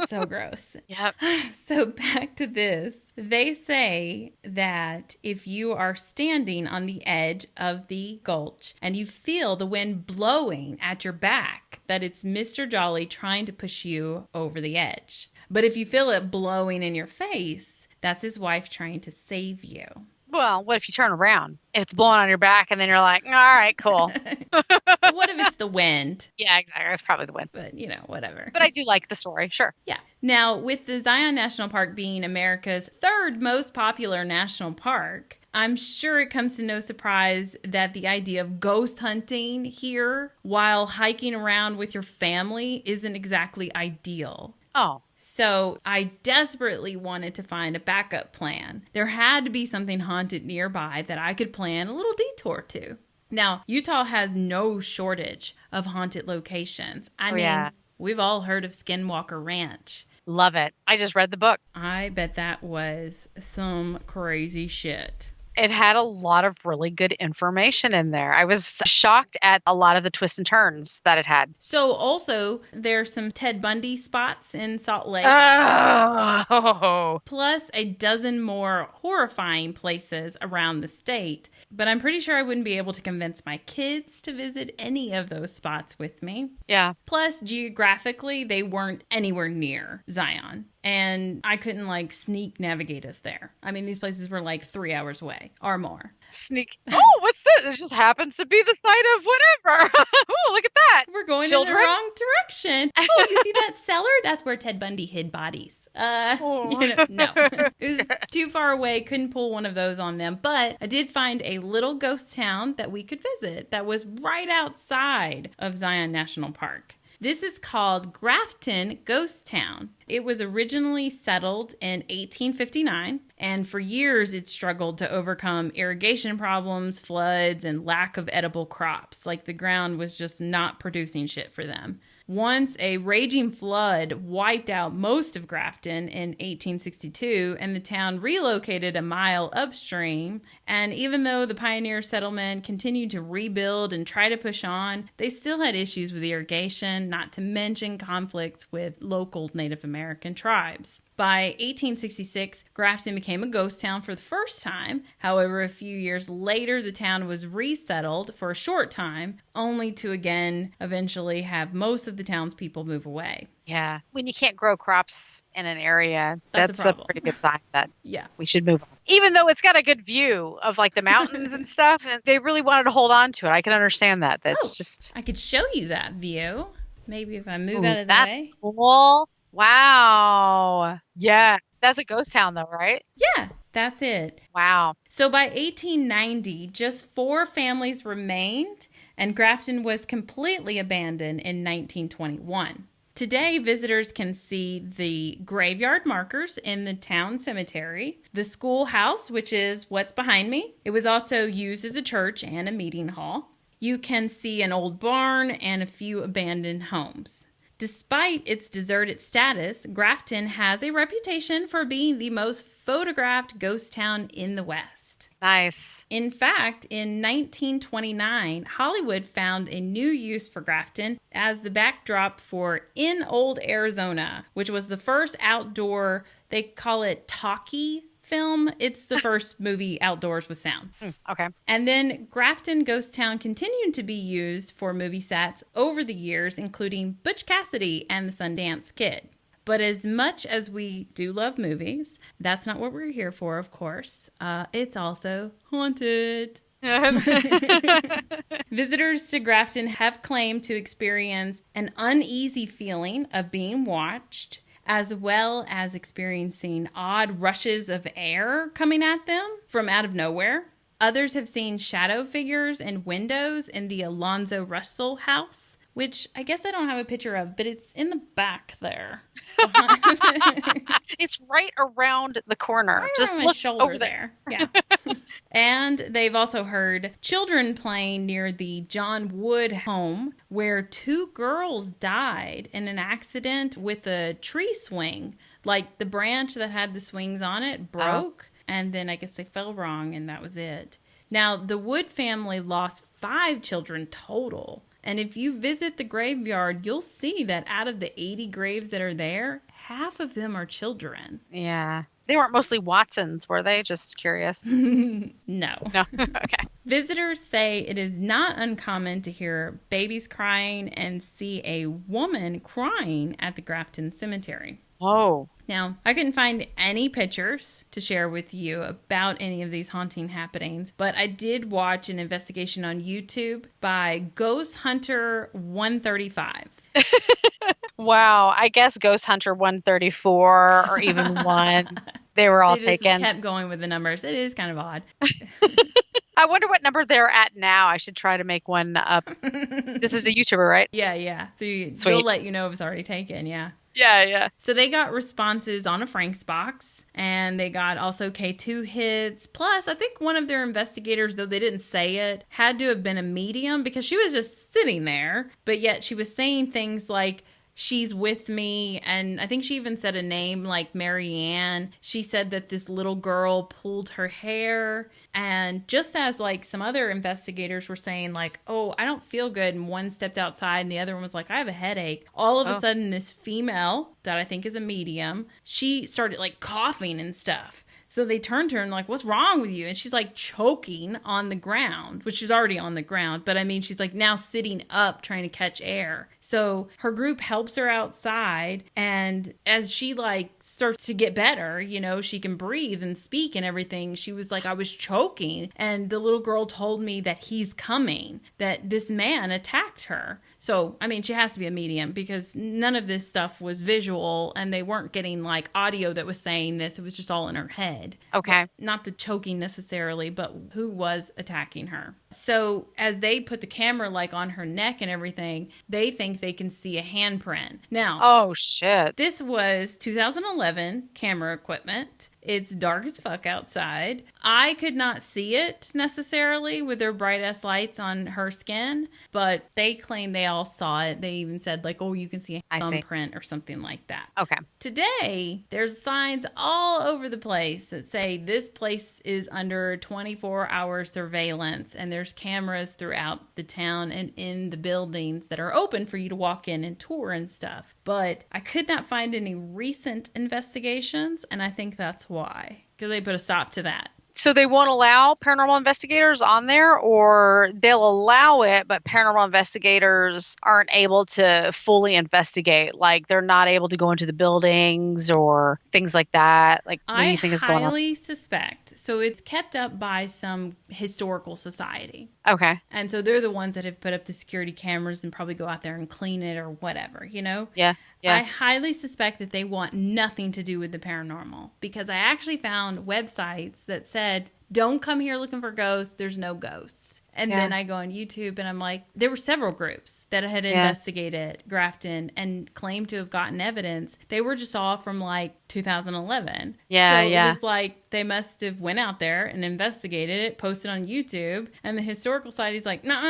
[SPEAKER 2] So gross.
[SPEAKER 1] Yep.
[SPEAKER 2] So back to this. They say that if you are standing on the edge of the gulch and you feel the wind blowing at your back, that it's Mr. Jolly trying to push you over the edge. But if you feel it blowing in your face, that's his wife trying to save you.
[SPEAKER 1] Well, what if you turn around? If it's blowing on your back and then you're like, all right, cool.
[SPEAKER 2] But what if it's the wind?
[SPEAKER 1] Yeah, exactly. It's probably the wind.
[SPEAKER 2] But, whatever.
[SPEAKER 1] But I do like the story. Sure.
[SPEAKER 2] Yeah. Now, with the Zion National Park being America's third most popular national park, I'm sure it comes to no surprise that the idea of ghost hunting here while hiking around with your family isn't exactly ideal.
[SPEAKER 1] Oh.
[SPEAKER 2] So I desperately wanted to find a backup plan. There had to be something haunted nearby that I could plan a little detour to. Now, Utah has no shortage of haunted locations. I mean, we've all heard of Skinwalker Ranch.
[SPEAKER 1] Love it. I just read the book.
[SPEAKER 2] I bet that was some crazy shit.
[SPEAKER 1] It had a lot of really good information in there. I was shocked at a lot of the twists and turns that it had.
[SPEAKER 2] So also, there's some Ted Bundy spots in Salt Lake.
[SPEAKER 1] Oh.
[SPEAKER 2] Plus a dozen more horrifying places around the state. But I'm pretty sure I wouldn't be able to convince my kids to visit any of those spots with me.
[SPEAKER 1] Yeah.
[SPEAKER 2] Plus, geographically, they weren't anywhere near Zion. And I couldn't sneak navigate us there. I mean, these places were 3 hours away or more.
[SPEAKER 1] Sneak. Oh, what's this? It just happens to be the site of whatever. Oh, look at that.
[SPEAKER 2] We're going in the wrong direction. Oh, you see that cellar? That's where Ted Bundy hid bodies. No. It was too far away. Couldn't pull one of those on them. But I did find a little ghost town that we could visit that was right outside of Zion National Park. This is called Grafton Ghost Town. It was originally settled in 1859, and for years it struggled to overcome irrigation problems, floods, and lack of edible crops. The ground was just not producing shit for them. Once a raging flood wiped out most of Grafton in 1862, and the town relocated a mile upstream. And even though the pioneer settlement continued to rebuild and try to push on, they still had issues with irrigation, not to mention conflicts with local Native American tribes. By 1866, Grafton became a ghost town for the first time. However, a few years later, the town was resettled for a short time, only to again eventually have most of the townspeople move away.
[SPEAKER 1] Yeah. When you can't grow crops in an area, that's
[SPEAKER 2] a
[SPEAKER 1] a pretty good sign that
[SPEAKER 2] Yeah.
[SPEAKER 1] we should move on. Even though it's got a good view of like the mountains and stuff, and they really wanted to hold on to it. I can understand that. That's just...
[SPEAKER 2] I could show you that view. Maybe if I move out of the
[SPEAKER 1] that's
[SPEAKER 2] way.
[SPEAKER 1] Cool. Wow. Yeah. That's a ghost town though, right?
[SPEAKER 2] Yeah, that's it.
[SPEAKER 1] Wow.
[SPEAKER 2] So by 1890, just 4 families remained, and Grafton was completely abandoned in 1921. Today, visitors can see the graveyard markers in the town cemetery, the schoolhouse, which is what's behind me. It was also used as a church and a meeting hall. You can see an old barn and a few abandoned homes. Despite its deserted status, Grafton has a reputation for being the most photographed ghost town in the West.
[SPEAKER 1] Nice.
[SPEAKER 2] In fact, in 1929, Hollywood found a new use for Grafton as the backdrop for In Old Arizona, which was the first outdoor, they call it talkie film. It's the first movie outdoors with sound.
[SPEAKER 1] Okay.
[SPEAKER 2] And then Grafton Ghost Town continued to be used for movie sets over the years, including Butch Cassidy and the Sundance Kid. But as much as we do love movies, that's not what we're here for, of course. It's also haunted. Visitors to Grafton have claimed to experience an uneasy feeling of being watched, as well as experiencing odd rushes of air coming at them from out of nowhere. Others have seen shadow figures in windows in the Alonzo Russell house, which I guess I don't have a picture of, but it's in the back there.
[SPEAKER 1] It's right around the corner.
[SPEAKER 2] Right
[SPEAKER 1] Just
[SPEAKER 2] around my
[SPEAKER 1] look
[SPEAKER 2] shoulder
[SPEAKER 1] over
[SPEAKER 2] there. Yeah. And they've also heard children playing near the John Wood home, where 2 girls died in an accident with a tree swing. Like the branch that had the swings on it broke, and then I guess they fell wrong, and that was it. Now, the Wood family lost 5 children total. And if you visit the graveyard, you'll see that out of the 80 graves that are there, half of them are children.
[SPEAKER 1] Yeah. They weren't mostly Watsons, were they? Just curious.
[SPEAKER 2] No.
[SPEAKER 1] No. Okay.
[SPEAKER 2] Visitors say it is not uncommon to hear babies crying and see a woman crying at the Grafton Cemetery.
[SPEAKER 1] Oh.
[SPEAKER 2] Now, I couldn't find any pictures to share with you about any of these haunting happenings, but I did watch an investigation on YouTube by Ghost Hunter 135.
[SPEAKER 1] Wow. I guess Ghost Hunter 134 or even 1. They were all
[SPEAKER 2] They just
[SPEAKER 1] taken.
[SPEAKER 2] kept going with the numbers. It is kind of odd.
[SPEAKER 1] I wonder what number they're at now. I should try to make one up. This is a YouTuber, right?
[SPEAKER 2] Yeah. So
[SPEAKER 1] Sweet.
[SPEAKER 2] they'll let you know if it's already taken, yeah.
[SPEAKER 1] Yeah.
[SPEAKER 2] So they got responses on a Frank's box, and they got also K2 hits. Plus, I think one of their investigators, though they didn't say it, had to have been a medium because she was just sitting there, but yet she was saying things like, she's with me, and I think she even said a name like Marianne. She said that this little girl pulled her hair, and just as like some other investigators were saying like, oh, I don't feel good, and one stepped outside and the other one was like, I have a headache. All of a sudden, this female that I think is a medium, she started like coughing and stuff. So they turned to her and like, what's wrong with you? And she's like choking on the ground, which she's already on the ground. But I mean, she's like now sitting up trying to catch air. So her group helps her outside. And as she like starts to get better, you know, she can breathe and speak and everything. She was like, I was choking. And the little girl told me that he's coming, that this man attacked her. So, I mean, she has to be a medium because none of this stuff was visual and they weren't getting like audio that was saying this. It was just all in her head.
[SPEAKER 1] Okay.
[SPEAKER 2] Not the choking necessarily, but who was attacking her. So as they put the camera like on her neck and everything, they think they can see a handprint. Now,
[SPEAKER 1] oh shit.
[SPEAKER 2] this was 2011 camera equipment. It's dark as fuck outside. I could not see it necessarily with their bright ass lights on her skin, but they claim they all saw it. They even said like, oh, you can see a thumbprint or something like that.
[SPEAKER 1] Okay.
[SPEAKER 2] Today, there's signs all over the place that say this place is under 24-hour surveillance, and there's cameras throughout the town and in the buildings that are open for you to walk in and tour and stuff. But I could not find any recent investigations, and I think that's why. Because they put a stop to that.
[SPEAKER 1] So they won't allow paranormal investigators on there, or they'll allow it, but paranormal investigators aren't able to fully investigate. Like they're not able to go into the buildings or things like that. Like what do you think is going on?
[SPEAKER 2] I highly suspect. So it's kept up by some historical society.
[SPEAKER 1] Okay.
[SPEAKER 2] And so they're the ones that have put up the security cameras and probably go out there and clean it or whatever, you know?
[SPEAKER 1] Yeah. Yeah.
[SPEAKER 2] I highly suspect that they want nothing to do with the paranormal, because I actually found websites that said, don't come here looking for ghosts. There's no ghosts. And then I go on YouTube and I'm like, there were several groups that had investigated Grafton and claimed to have gotten evidence. They were just all from like 2011.
[SPEAKER 1] Yeah,
[SPEAKER 2] so it was like they must have went out there and investigated it, posted on YouTube, and the Historical Society's like, no,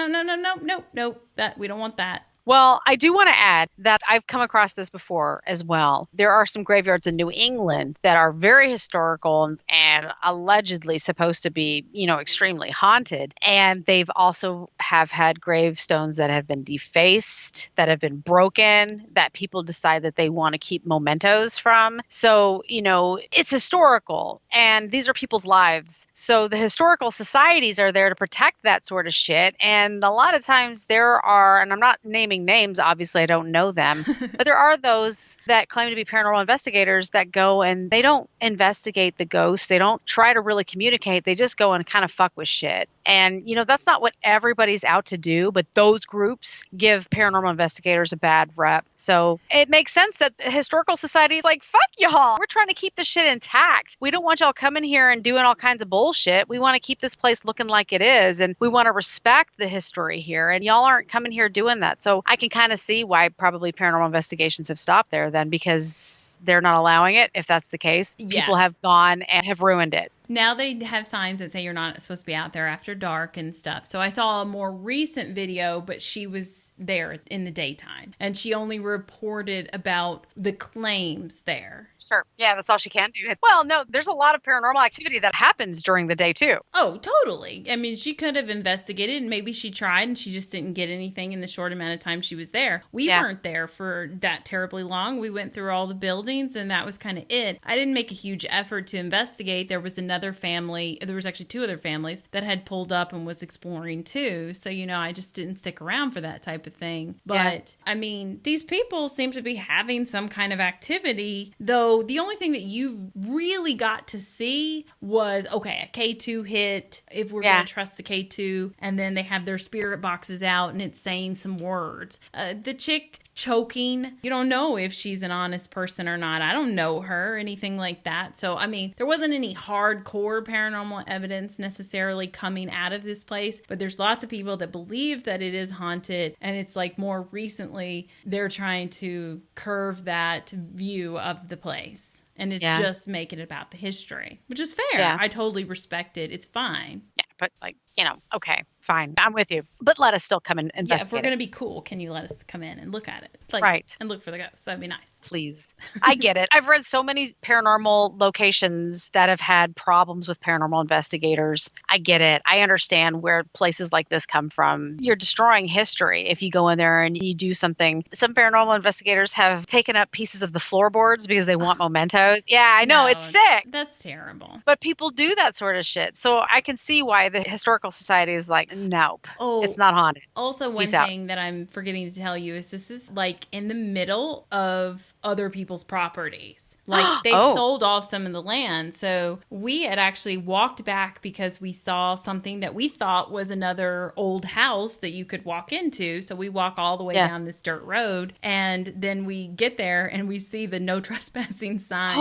[SPEAKER 2] that we don't want that.
[SPEAKER 1] Well, I do want to add that I've come across this before as well. There are some graveyards in New England that are very historical and allegedly supposed to be, you know, extremely haunted. And they've also have had gravestones that have been defaced, that have been broken, that people decide that they want to keep mementos from. So, you know, it's historical and these are people's lives. So the historical societies are there to protect that sort of shit. And a lot of times there are, and I'm not naming names, obviously I don't know them, but there are those that claim to be paranormal investigators that go and they don't investigate the ghosts. They don't try to really communicate. They just go and kind of fuck with shit. And, you know, that's not what everybody's out to do, but those groups give paranormal investigators a bad rep. So it makes sense that the Historical Society is like, fuck y'all. We're trying to keep this shit intact. We don't want y'all coming here and doing all kinds of bullshit. We want to keep this place looking like it is. And we want to respect the history here. And y'all aren't coming here doing that. So I can kind of see why probably paranormal investigations have stopped there then, because they're not allowing it. If that's the case, people have gone and have ruined it.
[SPEAKER 2] Now they have signs that say you're not supposed to be out there after dark and stuff. So I saw a more recent video, but she was there in the daytime and she only reported about the claims there.
[SPEAKER 1] Sure. Yeah, that's all she can do. Well, no, there's a lot of paranormal activity that happens during the day too.
[SPEAKER 2] Oh, totally. I mean, she could have investigated and maybe she tried and she just didn't get anything in the short amount of time she was there. We weren't there for that terribly long. We went through all the buildings and that was kind of it. I didn't make a huge effort to investigate. There was another family, there was actually two other families that had pulled up and was exploring too. So, you know, I just didn't stick around for that type of thing. But I mean, these people seem to be having some kind of activity, though the only thing that you really got to see was, okay, a K2 hit, if we're going to trust the K2, and then they have their spirit boxes out and it's saying some words. The chick choking, you don't know if she's an honest person or not. I don't know her, anything like that. So, I mean, there wasn't any hardcore paranormal evidence necessarily coming out of this place, but there's lots of people that believe that it is haunted, and it's like more recently they're trying to curve that view of the place. And it's just making it about the history, which is fair.
[SPEAKER 1] Yeah.
[SPEAKER 2] I totally respect it. It's fine.
[SPEAKER 1] Yeah, but like, you know, okay, fine. I'm with you. But let us still come and investigate.
[SPEAKER 2] Yeah, if we're going to be cool, can you let us come in and look at it? Like,
[SPEAKER 1] right.
[SPEAKER 2] And look for the ghosts. That'd be nice.
[SPEAKER 1] Please. I get it. I've read so many paranormal locations that have had problems with paranormal investigators. I get it. I understand where places like this come from. You're destroying history if you go in there and you do something. Some paranormal investigators have taken up pieces of the floorboards because they want mementos. Yeah, I know. It's sick.
[SPEAKER 2] That's terrible.
[SPEAKER 1] But people do that sort of shit. So I can see why the Historical Society is like, nope, it's not haunted.
[SPEAKER 2] Also, one thing that I'm forgetting to tell you is this is like in the middle of other people's properties. Like they've sold off some of the land. So we had actually walked back because we saw something that we thought was another old house that you could walk into. So we walk all the way down this dirt road, and then we get there and we see the no trespassing signs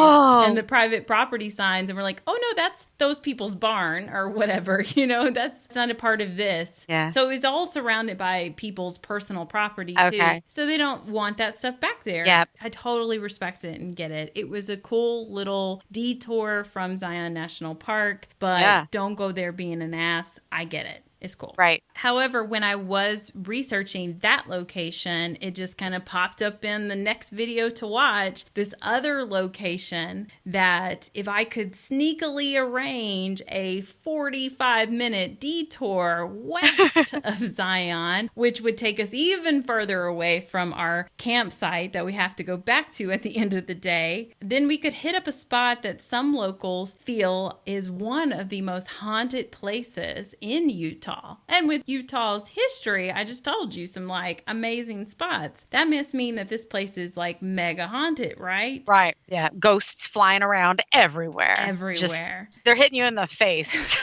[SPEAKER 2] and the private property signs. And we're like, oh no, that's those people's barn or whatever, you know, that's not a part of this.
[SPEAKER 1] Yeah.
[SPEAKER 2] So it was all surrounded by people's personal property too. So they don't want that stuff back there.
[SPEAKER 1] Yep.
[SPEAKER 2] I totally totally respect it and get it. It was a cool little detour from Zion National Park, but don't go there being an ass. I get it. It's cool.
[SPEAKER 1] Right.
[SPEAKER 2] However, when I was researching that location, it just kind of popped up in the next video to watch, this other location that if I could sneakily arrange a 45-minute detour west of Zion, which would take us even further away from our campsite that we have to go back to at the end of the day, then we could hit up a spot that some locals feel is one of the most haunted places in Utah. And with Utah's history, I just told you some like amazing spots. That must mean that this place is like mega haunted, right?
[SPEAKER 1] Right. Yeah. Ghosts flying around everywhere.
[SPEAKER 2] Everywhere.
[SPEAKER 1] Just, they're hitting you in the face.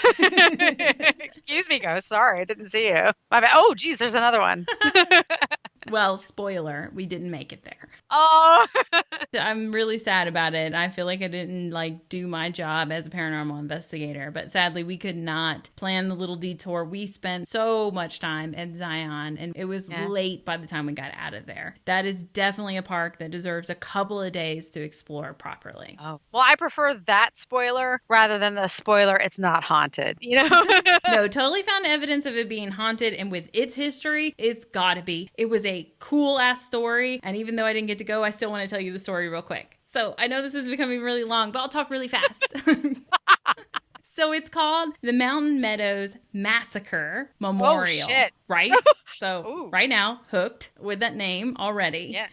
[SPEAKER 1] Excuse me, ghost. Sorry, I didn't see you. My bad. Oh, geez, there's another one.
[SPEAKER 2] Well, spoiler, we didn't make it there.
[SPEAKER 1] Oh.
[SPEAKER 2] I'm really sad about it. I feel like I didn't like do my job as a paranormal investigator, but sadly we could not plan the little detour. We spent so much time at Zion and it was late by the time we got out of there. That is definitely a park that deserves a couple of days to explore properly.
[SPEAKER 1] Oh. Well, I prefer that spoiler rather than the spoiler it's not haunted, you know?
[SPEAKER 2] No, totally found evidence of it being haunted, and with its history, it's gotta be. It was a cool ass story, and even though I didn't get to go, I still want to tell you the story real quick. So I know this is becoming really long, but I'll talk really fast. So it's called the Mountain Meadows Massacre Memorial.
[SPEAKER 1] Oh, shit.
[SPEAKER 2] Right? So right now, hooked with that name already.
[SPEAKER 1] Yeah.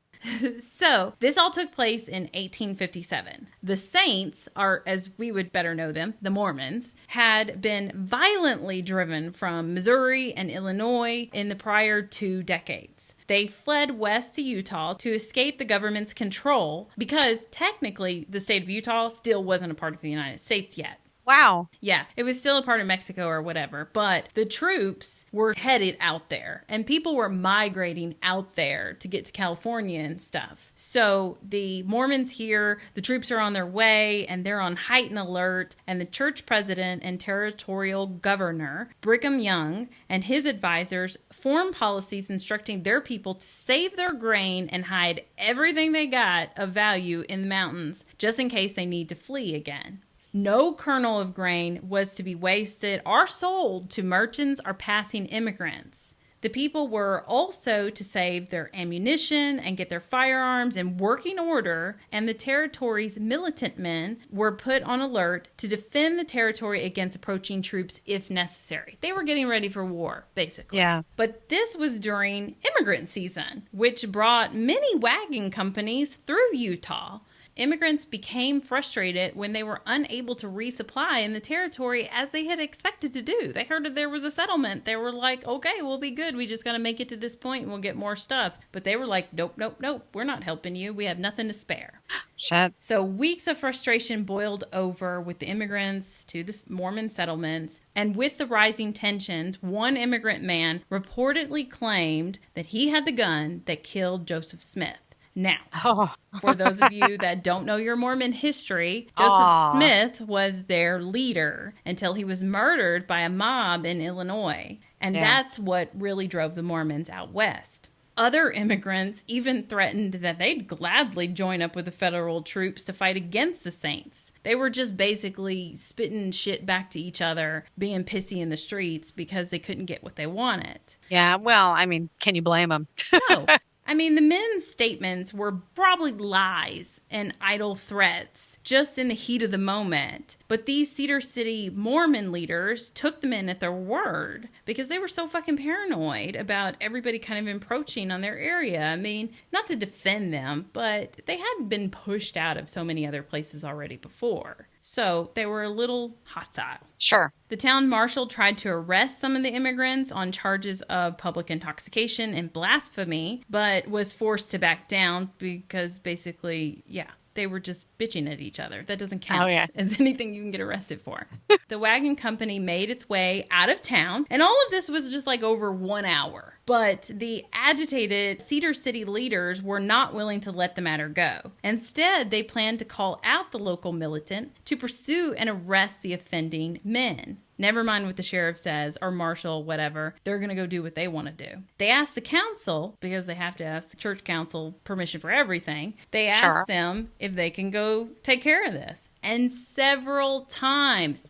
[SPEAKER 2] So this all took place in 1857. The Saints, or as we would better know them, the Mormons, had been violently driven from Missouri and Illinois in the prior 2 decades. They fled west to Utah to escape the government's control because technically the state of Utah still wasn't a part of the United States yet.
[SPEAKER 1] Wow.
[SPEAKER 2] Yeah, it was still a part of Mexico or whatever, but the troops were headed out there and people were migrating out there to get to California and stuff. So the Mormons here, the troops are on their way and they're on heightened alert, and the church president and territorial governor, Brigham Young, and his advisors form policies instructing their people to save their grain and hide everything they got of value in the mountains just in case they need to flee again. No kernel of grain was to be wasted or sold to merchants or passing immigrants. The people were also to save their ammunition and get their firearms in working order, and the territory's militant men were put on alert to defend the territory against approaching troops if necessary. They were getting ready for war, basically.
[SPEAKER 1] Yeah.
[SPEAKER 2] But this was during immigrant season, which brought many wagon companies through Utah. Immigrants became frustrated when they were unable to resupply in the territory as they had expected to do. They heard that there was a settlement. They were like, okay, we'll be good. We just got to make it to this point and we'll get more stuff. But they were like, nope. We're not helping you. We have nothing to spare.
[SPEAKER 1] Shit.
[SPEAKER 2] So weeks of frustration boiled over with the immigrants to the Mormon settlements. And with the rising tensions, one immigrant man reportedly claimed that he had the gun that killed Joseph Smith. Now, for those of you that don't know your Mormon history, Joseph Smith was their leader until he was murdered by a mob in Illinois. And that's what really drove the Mormons out west. Other immigrants even threatened that they'd gladly join up with the federal troops to fight against the Saints. They were just basically spitting shit back to each other, being pissy in the streets because they couldn't get what they wanted.
[SPEAKER 1] Yeah, well, I mean, can you blame them?
[SPEAKER 2] No. I mean, the men's statements were probably lies and idle threats, just in the heat of the moment. But these Cedar City Mormon leaders took the men at their word because they were so fucking paranoid about everybody kind of encroaching on their area. I mean, not to defend them, but they had been pushed out of so many other places already before. So they were a little hostile.
[SPEAKER 1] Sure.
[SPEAKER 2] The town marshal tried to arrest some of the immigrants on charges of public intoxication and blasphemy, but was forced to back down because basically, they were just bitching at each other. That doesn't count as anything you can get arrested for. The wagon company made its way out of town, and all of this was just like over 1 hour. But the agitated Cedar City leaders were not willing to let the matter go. Instead, they planned to call out the local militant to pursue and arrest the offending men. Never mind what the sheriff says or marshal, whatever. They're going to go do what they want to do. They asked the council, because they have to ask the church council permission for everything. They asked them if they can go take care of this. And several times,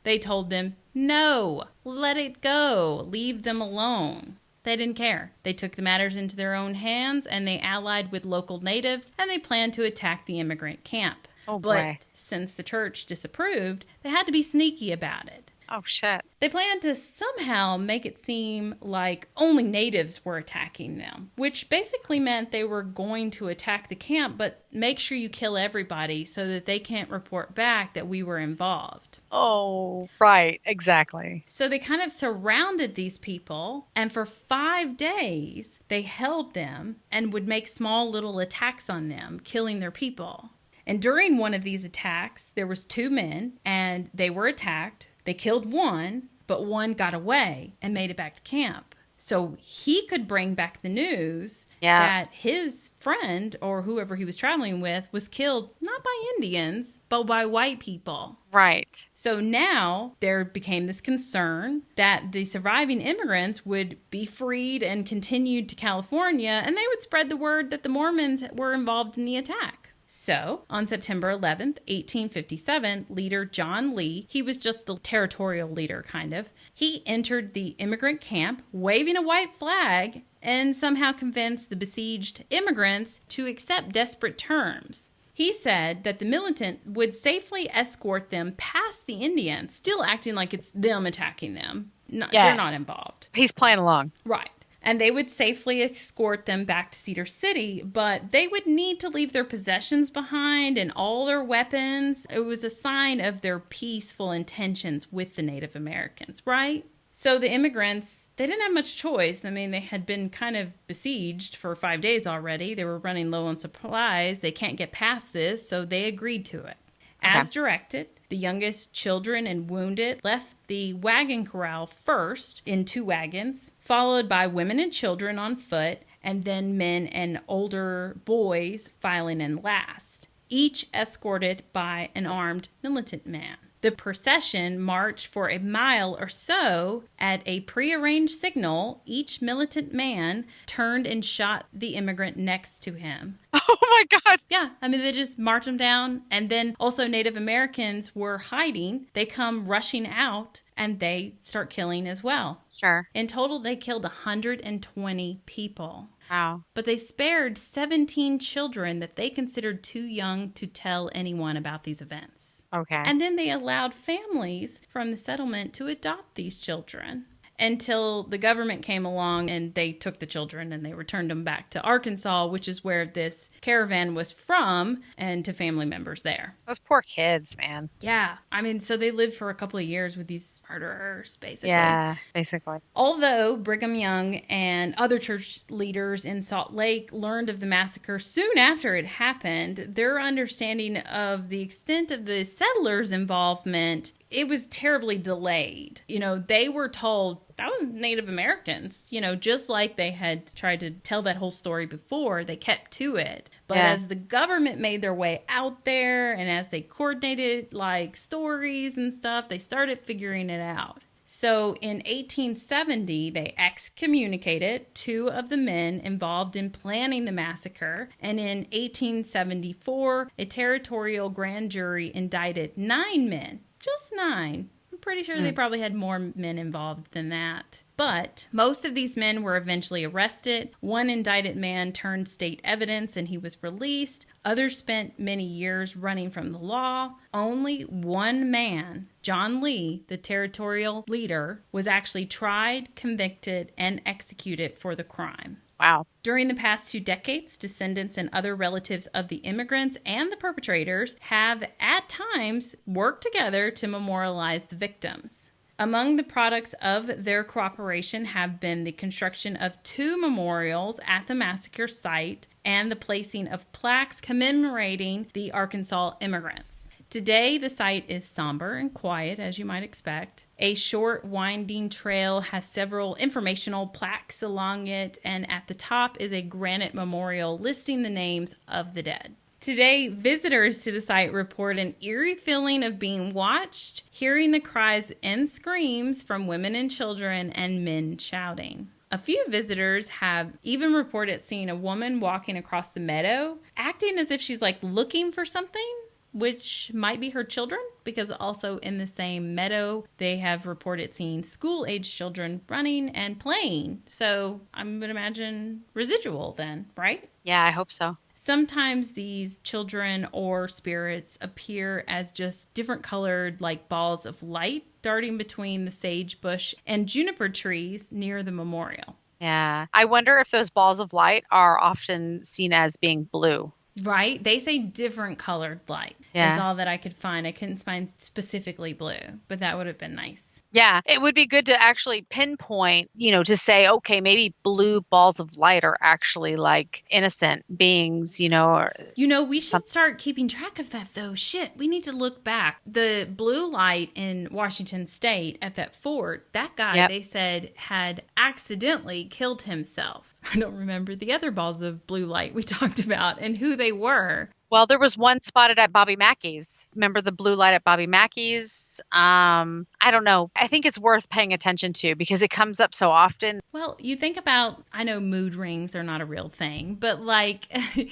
[SPEAKER 2] they told them, no, let it go. Leave them alone. They didn't care. They took the matters into their own hands, and they allied with local natives, and they planned to attack the immigrant camp.
[SPEAKER 1] Oh, boy.
[SPEAKER 2] But since the church disapproved, they had to be sneaky about it.
[SPEAKER 1] Oh, shit.
[SPEAKER 2] They planned to somehow make it seem like only natives were attacking them, which basically meant they were going to attack the camp, but make sure you kill everybody so that they can't report back that we were involved.
[SPEAKER 1] Oh, right. Exactly.
[SPEAKER 2] So they kind of surrounded these people, and for 5 days, they held them and would make small little attacks on them, killing their people. And during one of these attacks, there was 2 men, and they were attacked. They killed one, but one got away and made it back to camp. So he could bring back the news that his friend or whoever he was traveling with was killed not by Indians, but by white people.
[SPEAKER 1] Right.
[SPEAKER 2] So now there became this concern that the surviving immigrants would be freed and continued to California, and they would spread the word that the Mormons were involved in the attack. So, on September 11th, 1857, leader John Lee, he was just the territorial leader, kind of, he entered the immigrant camp waving a white flag and somehow convinced the besieged immigrants to accept desperate terms. He said that the militant would safely escort them past the Indians, still acting like it's them attacking them. They're not involved.
[SPEAKER 1] He's playing along.
[SPEAKER 2] Right. And they would safely escort them back to Cedar City, but they would need to leave their possessions behind and all their weapons. It was a sign of their peaceful intentions with the Native Americans, right? So the immigrants, they didn't have much choice. I mean, they had been kind of besieged for 5 days already. They were running low on supplies. They can't get past this, so they agreed to it. As directed, the youngest children and wounded left the wagon corral first in 2 wagons, followed by women and children on foot, and then men and older boys filing in last, each escorted by an armed militant man. The procession marched for a mile or so. At a prearranged signal, each militant man turned and shot the immigrant next to him.
[SPEAKER 1] Oh my God.
[SPEAKER 2] Yeah, I mean, they just march them down. And then also Native Americans were hiding. They come rushing out and they start killing as well.
[SPEAKER 1] Sure.
[SPEAKER 2] In total, they killed 120 people.
[SPEAKER 1] Wow.
[SPEAKER 2] But they spared 17 children that they considered too young to tell anyone about these events.
[SPEAKER 1] Okay.
[SPEAKER 2] And then they allowed families from the settlement to adopt these children until the government came along and they took the children and they returned them back to Arkansas, which is where this caravan was from, and to family members there.
[SPEAKER 1] Those poor kids, man.
[SPEAKER 2] Yeah. I mean, so they lived for a couple of years with these murderers, basically.
[SPEAKER 1] Yeah, basically.
[SPEAKER 2] Although Brigham Young and other church leaders in Salt Lake learned of the massacre soon after it happened, their understanding of the extent of the settlers' involvement, it was terribly delayed. You know, they were told that was Native Americans, you know, just like they had tried to tell that whole story before, they kept to it. But as the government made their way out there and as they coordinated like stories and stuff, they started figuring it out. So in 1870, they excommunicated 2 of the men involved in planning the massacre. And in 1874, a territorial grand jury indicted 9 men. Just 9. I'm pretty sure they probably had more men involved than that. But most of these men were eventually arrested. One indicted man turned state evidence and he was released. Others spent many years running from the law. Only one man, John Lee, the territorial leader, was actually tried, convicted, and executed for the crime.
[SPEAKER 1] Wow.
[SPEAKER 2] During the past 2 decades, descendants and other relatives of the immigrants and the perpetrators have, at times, worked together to memorialize the victims. Among the products of their cooperation have been the construction of 2 memorials at the massacre site and the placing of plaques commemorating the Arkansas immigrants. Today, the site is somber and quiet, as you might expect. A short, winding trail has several informational plaques along it, and at the top is a granite memorial listing the names of the dead. Today, visitors to the site report an eerie feeling of being watched, hearing the cries and screams from women and children, and men shouting. A few visitors have even reported seeing a woman walking across the meadow, acting as if she's like looking for something, which might be her children, because also in the same meadow, they have reported seeing school-age children running and playing. So I would imagine residual then, right?
[SPEAKER 1] Yeah, I hope so.
[SPEAKER 2] Sometimes these children or spirits appear as just different colored like balls of light darting between the sage bush and juniper trees near the memorial.
[SPEAKER 1] Yeah. I wonder if those balls of light are often seen as being blue.
[SPEAKER 2] Right? They say different colored light.
[SPEAKER 1] Yeah.
[SPEAKER 2] Is all that I could find. I couldn't find specifically blue, but that would have been nice.
[SPEAKER 1] Yeah, it would be good to actually pinpoint, to say, okay, maybe blue balls of light are actually like innocent beings, or...
[SPEAKER 2] we should start keeping track of that, though. Shit, we need to look back. The blue light in Washington State at that fort, that guy, They said, had accidentally killed himself. I don't remember the other balls of blue light we talked about and who they were.
[SPEAKER 1] Well, there was one spotted at Bobby Mackey's. Remember the blue light at Bobby Mackey's? I don't know. I think it's worth paying attention to because it comes up so often.
[SPEAKER 2] Well, you think about, I know mood rings are not a real thing, but like...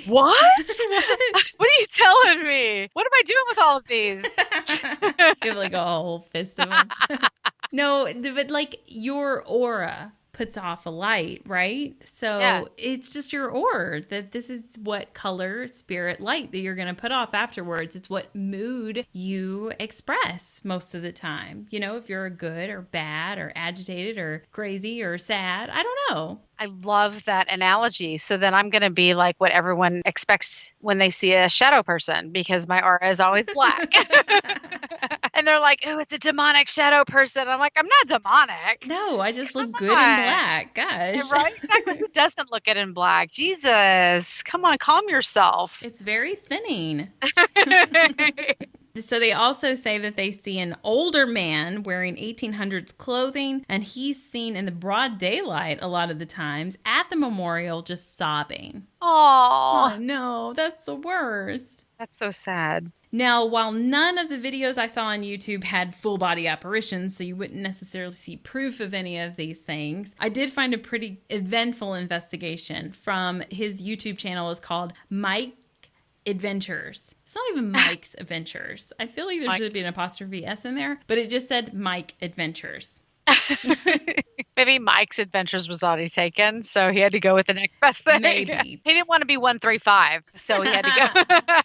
[SPEAKER 1] What? What are you telling me? What am I doing with all of these?
[SPEAKER 2] You have like a whole fist of them. No, but like your aura puts off a light, right? So It's just your aura that this is what color, spirit, light that you're going to put off afterwards. It's what mood you express most of the time. If you're good or bad or agitated or crazy or sad, I don't know.
[SPEAKER 1] I love that analogy. So then I'm going to be like what everyone expects when they see a shadow person because my aura is always black. And they're like, oh, it's a demonic shadow person. I'm like, I'm not demonic.
[SPEAKER 2] No, I just look good in black. Gosh.
[SPEAKER 1] Right? Exactly. Who doesn't look good in black? Jesus. Come on, calm yourself.
[SPEAKER 2] It's very thinning. So they also say that they see an older man wearing 1800s clothing, and he's seen in the broad daylight a lot of the times at the memorial just sobbing.
[SPEAKER 1] Oh,
[SPEAKER 2] no, that's the worst.
[SPEAKER 1] That's so sad.
[SPEAKER 2] Now, while none of the videos I saw on YouTube had full body apparitions, so you wouldn't necessarily see proof of any of these things, I did find a pretty eventful investigation from his YouTube channel. Is called Mike Adventures. It's not even Mike's Adventures. I feel like there should be an apostrophe S in there, but it just said Mike Adventures.
[SPEAKER 1] Maybe Mike's Adventures was already taken, so he had to go with the next best thing.
[SPEAKER 2] Maybe.
[SPEAKER 1] He didn't want to be 135, so he had to go.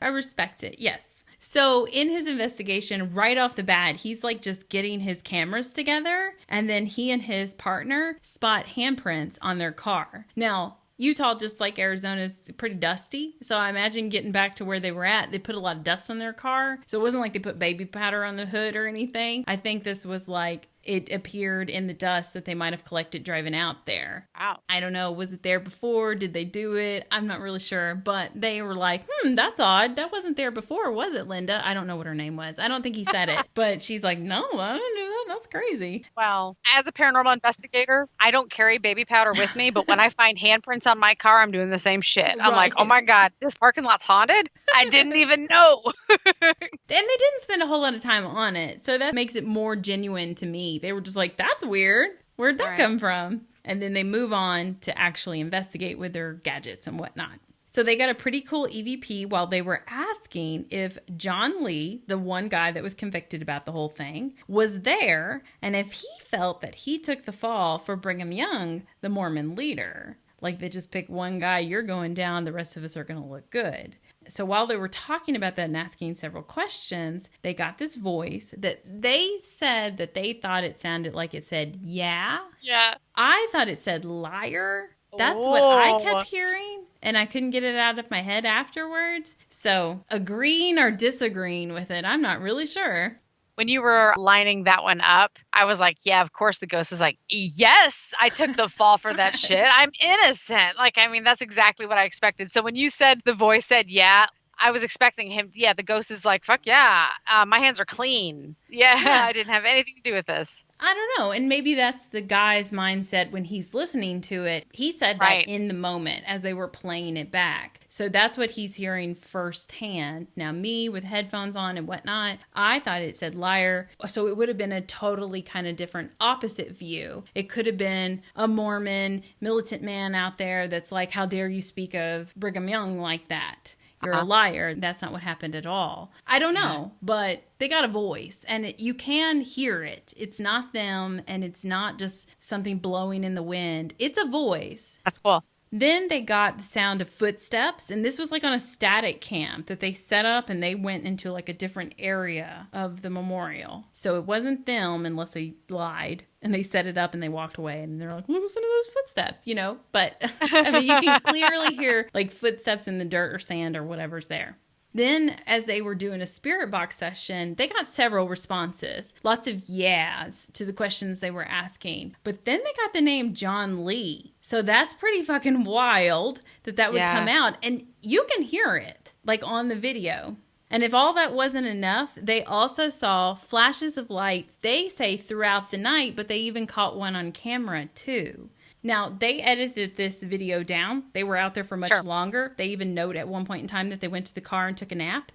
[SPEAKER 2] I respect it, yes. So in his investigation, right off the bat, he's like just getting his cameras together, and then he and his partner spot handprints on their car. Now, Utah, just like Arizona, is pretty dusty. So I imagine getting back to where they were at, they put a lot of dust on their car. So it wasn't like they put baby powder on the hood or anything. I think this was like it appeared in the dust that they might have collected driving out there.
[SPEAKER 1] Wow.
[SPEAKER 2] I don't know. Was it there before? Did they do it? I'm not really sure. But they were like, that's odd. That wasn't there before, was it, Linda? I don't know what her name was. I don't think he said it. But she's like, no, I don't do that. That's crazy.
[SPEAKER 1] Well, as a paranormal investigator, I don't carry baby powder with me. But when I find handprints on my car, I'm doing the same shit. I'm like, oh my God, this parking lot's haunted? I didn't even know.
[SPEAKER 2] And they didn't spend a whole lot of time on it. So that makes it more genuine to me. They were just like, that's weird. Where'd that come from? And then they move on to actually investigate with their gadgets and whatnot. So they got a pretty cool EVP while they were asking if John Lee, the one guy that was convicted about the whole thing, was there, and if he felt that he took the fall for Brigham Young, the Mormon leader. Like they just pick one guy, you're going down, the rest of us are going to look good. So while they were talking about that and asking several questions, they got this voice that they said that they thought it sounded like it said, yeah.
[SPEAKER 1] Yeah.
[SPEAKER 2] I thought it said liar. That's what I kept hearing, and I couldn't get it out of my head afterwards. So agreeing or disagreeing with it, I'm not really sure.
[SPEAKER 1] When you were lining that one up, I was like, yeah, of course the ghost is like, yes, I took the fall for that shit. I'm innocent. Like, I mean, that's exactly what I expected. So when you said the voice said, yeah, I was expecting him. Yeah, the ghost is like, fuck yeah, my hands are clean. Yeah, I didn't have anything to do with this.
[SPEAKER 2] I don't know. And maybe that's the guy's mindset when he's listening to it. He said that in the moment as they were playing it back. So that's what he's hearing firsthand. Now, me with headphones on and whatnot, I thought it said liar. So it would have been a totally kind of different opposite view. It could have been a Mormon militant man out there that's like, how dare you speak of Brigham Young like that? You're a liar. That's not what happened at all. I don't know, but they got a voice and you can hear it. It's not them and it's not just something blowing in the wind. It's a voice.
[SPEAKER 1] That's cool.
[SPEAKER 2] Then they got the sound of footsteps, and this was like on a static camp that they set up, and they went into like a different area of the memorial. So it wasn't them unless they lied, and they set it up and they walked away, and they're like, listen to those footsteps, you know? But I mean, you can clearly hear like footsteps in the dirt or sand or whatever's there. Then, as they were doing a spirit box session, they got several responses. Lots of yeahs to the questions they were asking. But then they got the name John Lee. So that's pretty fucking wild that would come out. And you can hear it, like on the video. And if all that wasn't enough, they also saw flashes of light, they say, throughout the night, but they even caught one on camera, too. Now, they edited this video down. They were out there for much longer. They even note at one point in time that they went to the car and took a nap.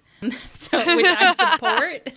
[SPEAKER 2] So, which I support.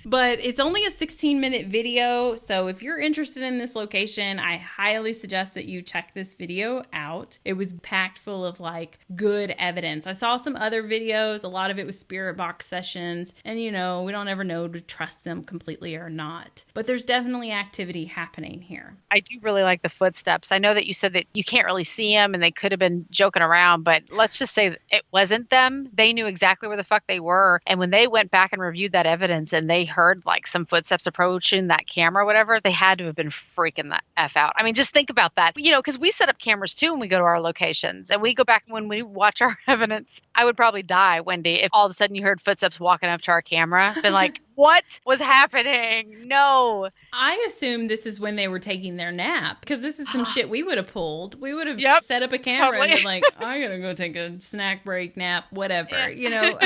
[SPEAKER 2] But it's only a 16-minute video. So if you're interested in this location, I highly suggest that you check this video out. It was packed full of like good evidence. I saw some other videos. A lot of it was spirit box sessions. And you know, we don't ever know to trust them completely or not. But there's definitely activity happening here.
[SPEAKER 1] I do really like the footsteps. I know that you said that you can't really see them and they could have been joking around, but let's just say it wasn't them. They knew exactly where the fuck they were. And when they went back and reviewed that evidence and they heard like some footsteps approaching that camera or whatever, they had to have been freaking the F out. I mean, just think about that. You know, because we set up cameras too when we go to our locations and we go back when we watch our evidence. I would probably die, Wendy, if all of a sudden you heard footsteps walking up to our camera. Been like, what was happening? No.
[SPEAKER 2] I assume this is when they were taking their nap because this is some shit we would have pulled. We would have set up a camera and been like, I gotta go take a snack break, nap, whatever, you know.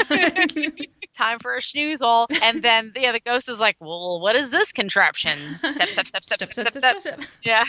[SPEAKER 1] Time for a schnoozle. And then, the ghost is like, well, what is this contraption? Step, step, step, step, step, step, step. Yeah.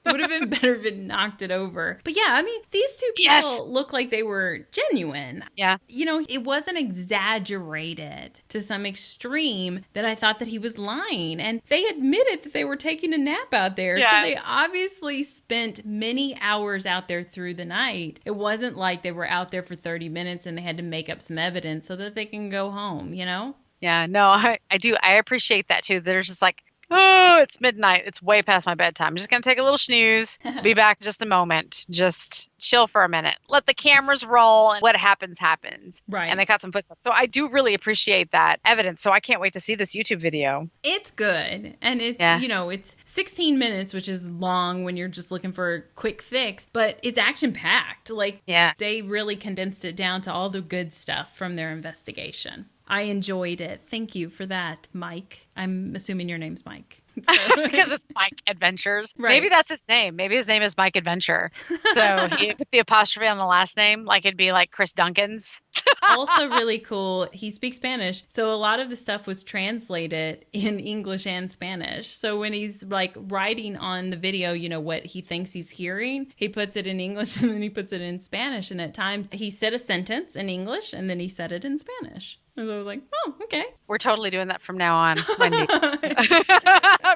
[SPEAKER 2] Would have been better if it knocked it over. But yeah, I mean, these two people look like they were genuine.
[SPEAKER 1] Yeah.
[SPEAKER 2] You know, it wasn't exaggerated to some extreme that I thought that he was lying. And they admitted that they were taking a nap out there. Yeah. So they obviously spent many hours out there through the night. It wasn't like they were out there for 30 minutes and they had to make up some evidence so that they can go home, you know?
[SPEAKER 1] Yeah, no, I do. I appreciate that too. They're just like, oh, it's midnight. It's way past my bedtime. I'm just going to take a little snooze. Be back in just a moment. Just chill for a minute. Let the cameras roll and what happens, happens.
[SPEAKER 2] Right.
[SPEAKER 1] And they got some footsteps. So I do really appreciate that evidence. So I can't wait to see this YouTube video.
[SPEAKER 2] It's good. And it's, you know, it's 16 minutes, which is long when you're just looking for a quick fix, but it's action packed. Like they really condensed it down to all the good stuff from their investigation. I enjoyed it. Thank you for that, Mike. I'm assuming your name's Mike.
[SPEAKER 1] So. Because it's Mike Adventures. Right. Maybe that's his name. Maybe his name is Mike Adventure. So he put the apostrophe on the last name, like it'd be like Chris Duncan's.
[SPEAKER 2] Also really cool, he speaks Spanish. So a lot of the stuff was translated in English and Spanish. So when he's like writing on the video, you know, what he thinks he's hearing, he puts it in English and then he puts it in Spanish. And at times he said a sentence in English and then he said it in Spanish. And I was like, oh, okay.
[SPEAKER 1] We're totally doing that from now on, Wendy.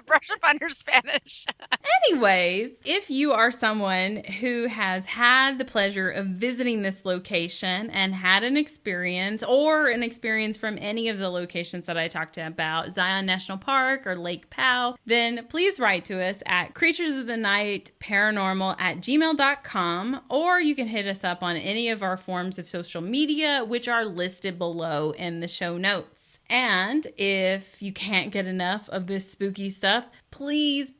[SPEAKER 1] Brush up on your Spanish.
[SPEAKER 2] Anyways, if you are someone who has had the pleasure of visiting this location and had an experience or an experience from any of the locations that I talked about, Zion National Park or Lake Powell, then please write to us at creaturesofthenight.paranormal@gmail.com, or you can hit us up on any of our forms of social media, which are listed below in the show notes. And if you can't get enough of this spooky stuff, please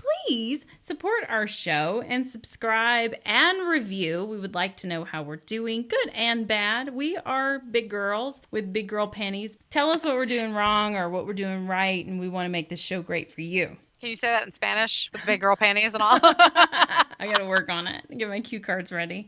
[SPEAKER 2] support our show and subscribe and review. We would like to know how we're doing, good and bad. We are big girls with big girl panties. Tell us what we're doing wrong or what we're doing right, and we want to make this show great for you.
[SPEAKER 1] Can you say that in Spanish with big girl panties and all?
[SPEAKER 2] I got to work on it. Get my cue cards ready.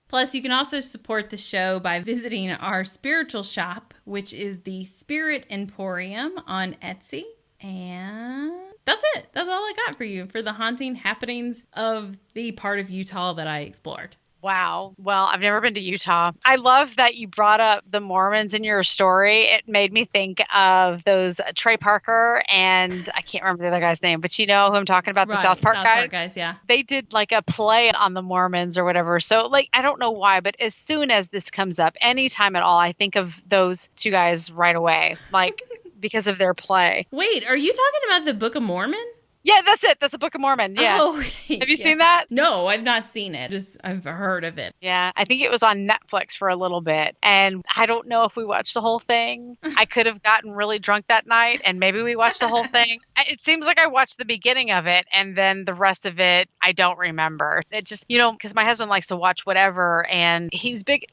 [SPEAKER 2] Plus, you can also support the show by visiting our spiritual shop, which is the Spirit Emporium on Etsy. And that's it. That's all I got for you for the haunting happenings of the part of Utah that I explored.
[SPEAKER 1] Wow. Well, I've never been to Utah. I love that you brought up the Mormons in your story. It made me think of those Trey Parker and I can't remember the other guy's name, but you know who I'm talking about, the South Park guys?
[SPEAKER 2] Yeah.
[SPEAKER 1] They did like a play on the Mormons or whatever. So like, I don't know why, but as soon as this comes up, anytime at all, I think of those two guys right away, like because of their play.
[SPEAKER 2] Wait, are you talking about the Book of Mormon?
[SPEAKER 1] Yeah, that's it. That's a Book of Mormon. Yeah.
[SPEAKER 2] Oh,
[SPEAKER 1] have you seen that?
[SPEAKER 2] No, I've not seen it. Just I've heard of it.
[SPEAKER 1] Yeah, I think it was on Netflix for a little bit. And I don't know if we watched the whole thing. I could have gotten really drunk that night and maybe we watched the whole thing. It seems like I watched the beginning of it and then the rest of it, I don't remember. It just, because my husband likes to watch whatever and he's big.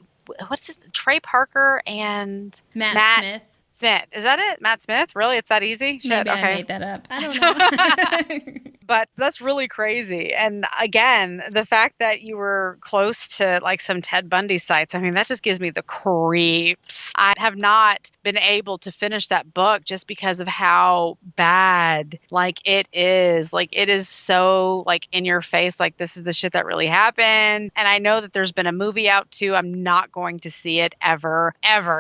[SPEAKER 1] What's his Trey Parker and
[SPEAKER 2] Matt Smith.
[SPEAKER 1] Smith. Is that it? Matt Smith? Really? It's that easy? Shit.
[SPEAKER 2] Maybe
[SPEAKER 1] okay.
[SPEAKER 2] I made that up. I don't know.
[SPEAKER 1] But that's really crazy. And again, the fact that you were close to like some Ted Bundy sites, I mean, that just gives me the creeps. I have not been able to finish that book just because of how bad like it is. Like it is so like in your face, like this is the shit that really happened. And I know that there's been a movie out too. I'm not going to see it ever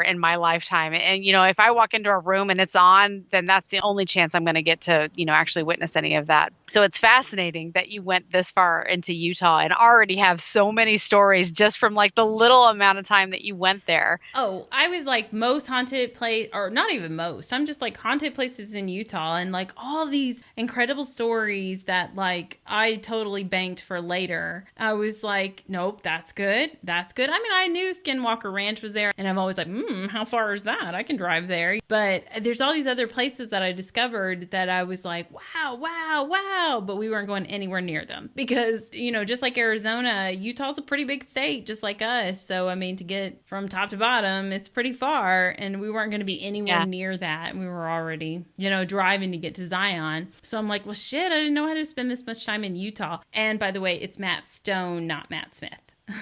[SPEAKER 1] in my lifetime. And if I walk into a room and it's on, then that's the only chance I'm going to get to, actually witness any of that. So it's fascinating that you went this far into Utah and already have so many stories just from like the little amount of time that you went there.
[SPEAKER 2] Oh, I was like most haunted place, or not even most. I'm just like haunted places in Utah and like all these incredible stories that like I totally banked for later. I was like, nope, that's good. That's good. I mean, I knew Skinwalker Ranch was there and I'm always like, how far is that? I can drive there. But there's all these other places that I discovered that I was like, wow, but we weren't going anywhere near them because, just like Arizona, Utah's a pretty big state, just like us. So, I mean, to get from top to bottom, it's pretty far and we weren't going to be anywhere near that. We were already, driving to get to Zion. So I'm like, well, shit, I didn't know how to spend this much time in Utah. And by the way, it's Matt Stone, not Matt Smith.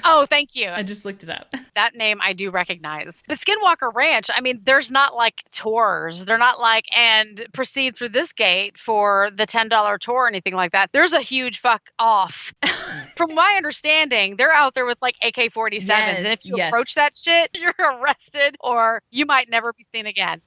[SPEAKER 1] Oh, thank you.
[SPEAKER 2] I just looked it up.
[SPEAKER 1] That name I do recognize. But Skinwalker Ranch, I mean, there's not like tours. They're not like, and proceed through this gate for the $10 tour or anything like that. There's a huge fuck off. From my understanding, they're out there with like AK-47s.
[SPEAKER 2] Yes,
[SPEAKER 1] and if you approach that shit, you're arrested or you might never be seen again.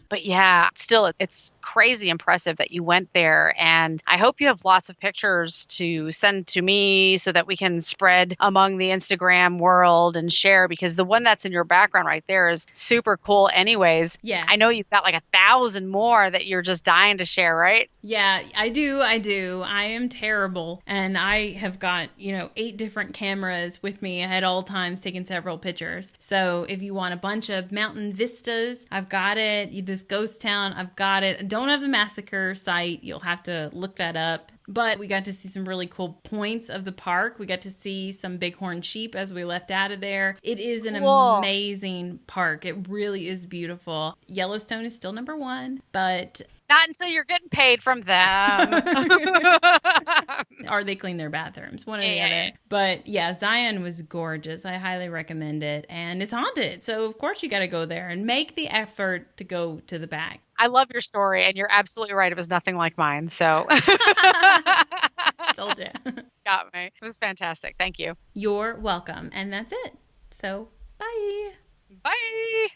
[SPEAKER 1] But yeah, still, it's crazy impressive that you went there. And I hope you have lots of pictures to send to me so that we can spread among the Instagram world and share, because the one that's in your background right there is super cool anyways.
[SPEAKER 2] Yeah.
[SPEAKER 1] I know you've got like 1,000 more that you're just dying to share, right?
[SPEAKER 2] Yeah, I do. I am terrible. And I have got, 8 different cameras with me at all times taking several pictures. So if you want a bunch of mountain vistas, I've got it. This ghost town, I've got it. I don't have the massacre site. You'll have to look that up. But we got to see some really cool points of the park. We got to see some bighorn sheep as we left out of there. It is an amazing park. It really is beautiful. Yellowstone is still number 1, but
[SPEAKER 1] not until you're getting paid from them.
[SPEAKER 2] Or they clean their bathrooms, one or the other. But yeah, Zion was gorgeous. I highly recommend it. And it's haunted. So of course you got to go there and make the effort to go to the back.
[SPEAKER 1] I love your story, and you're absolutely right. It was nothing like mine. So
[SPEAKER 2] told you.
[SPEAKER 1] Got me. It was fantastic. Thank you.
[SPEAKER 2] You're welcome. And that's it. So bye.
[SPEAKER 1] Bye.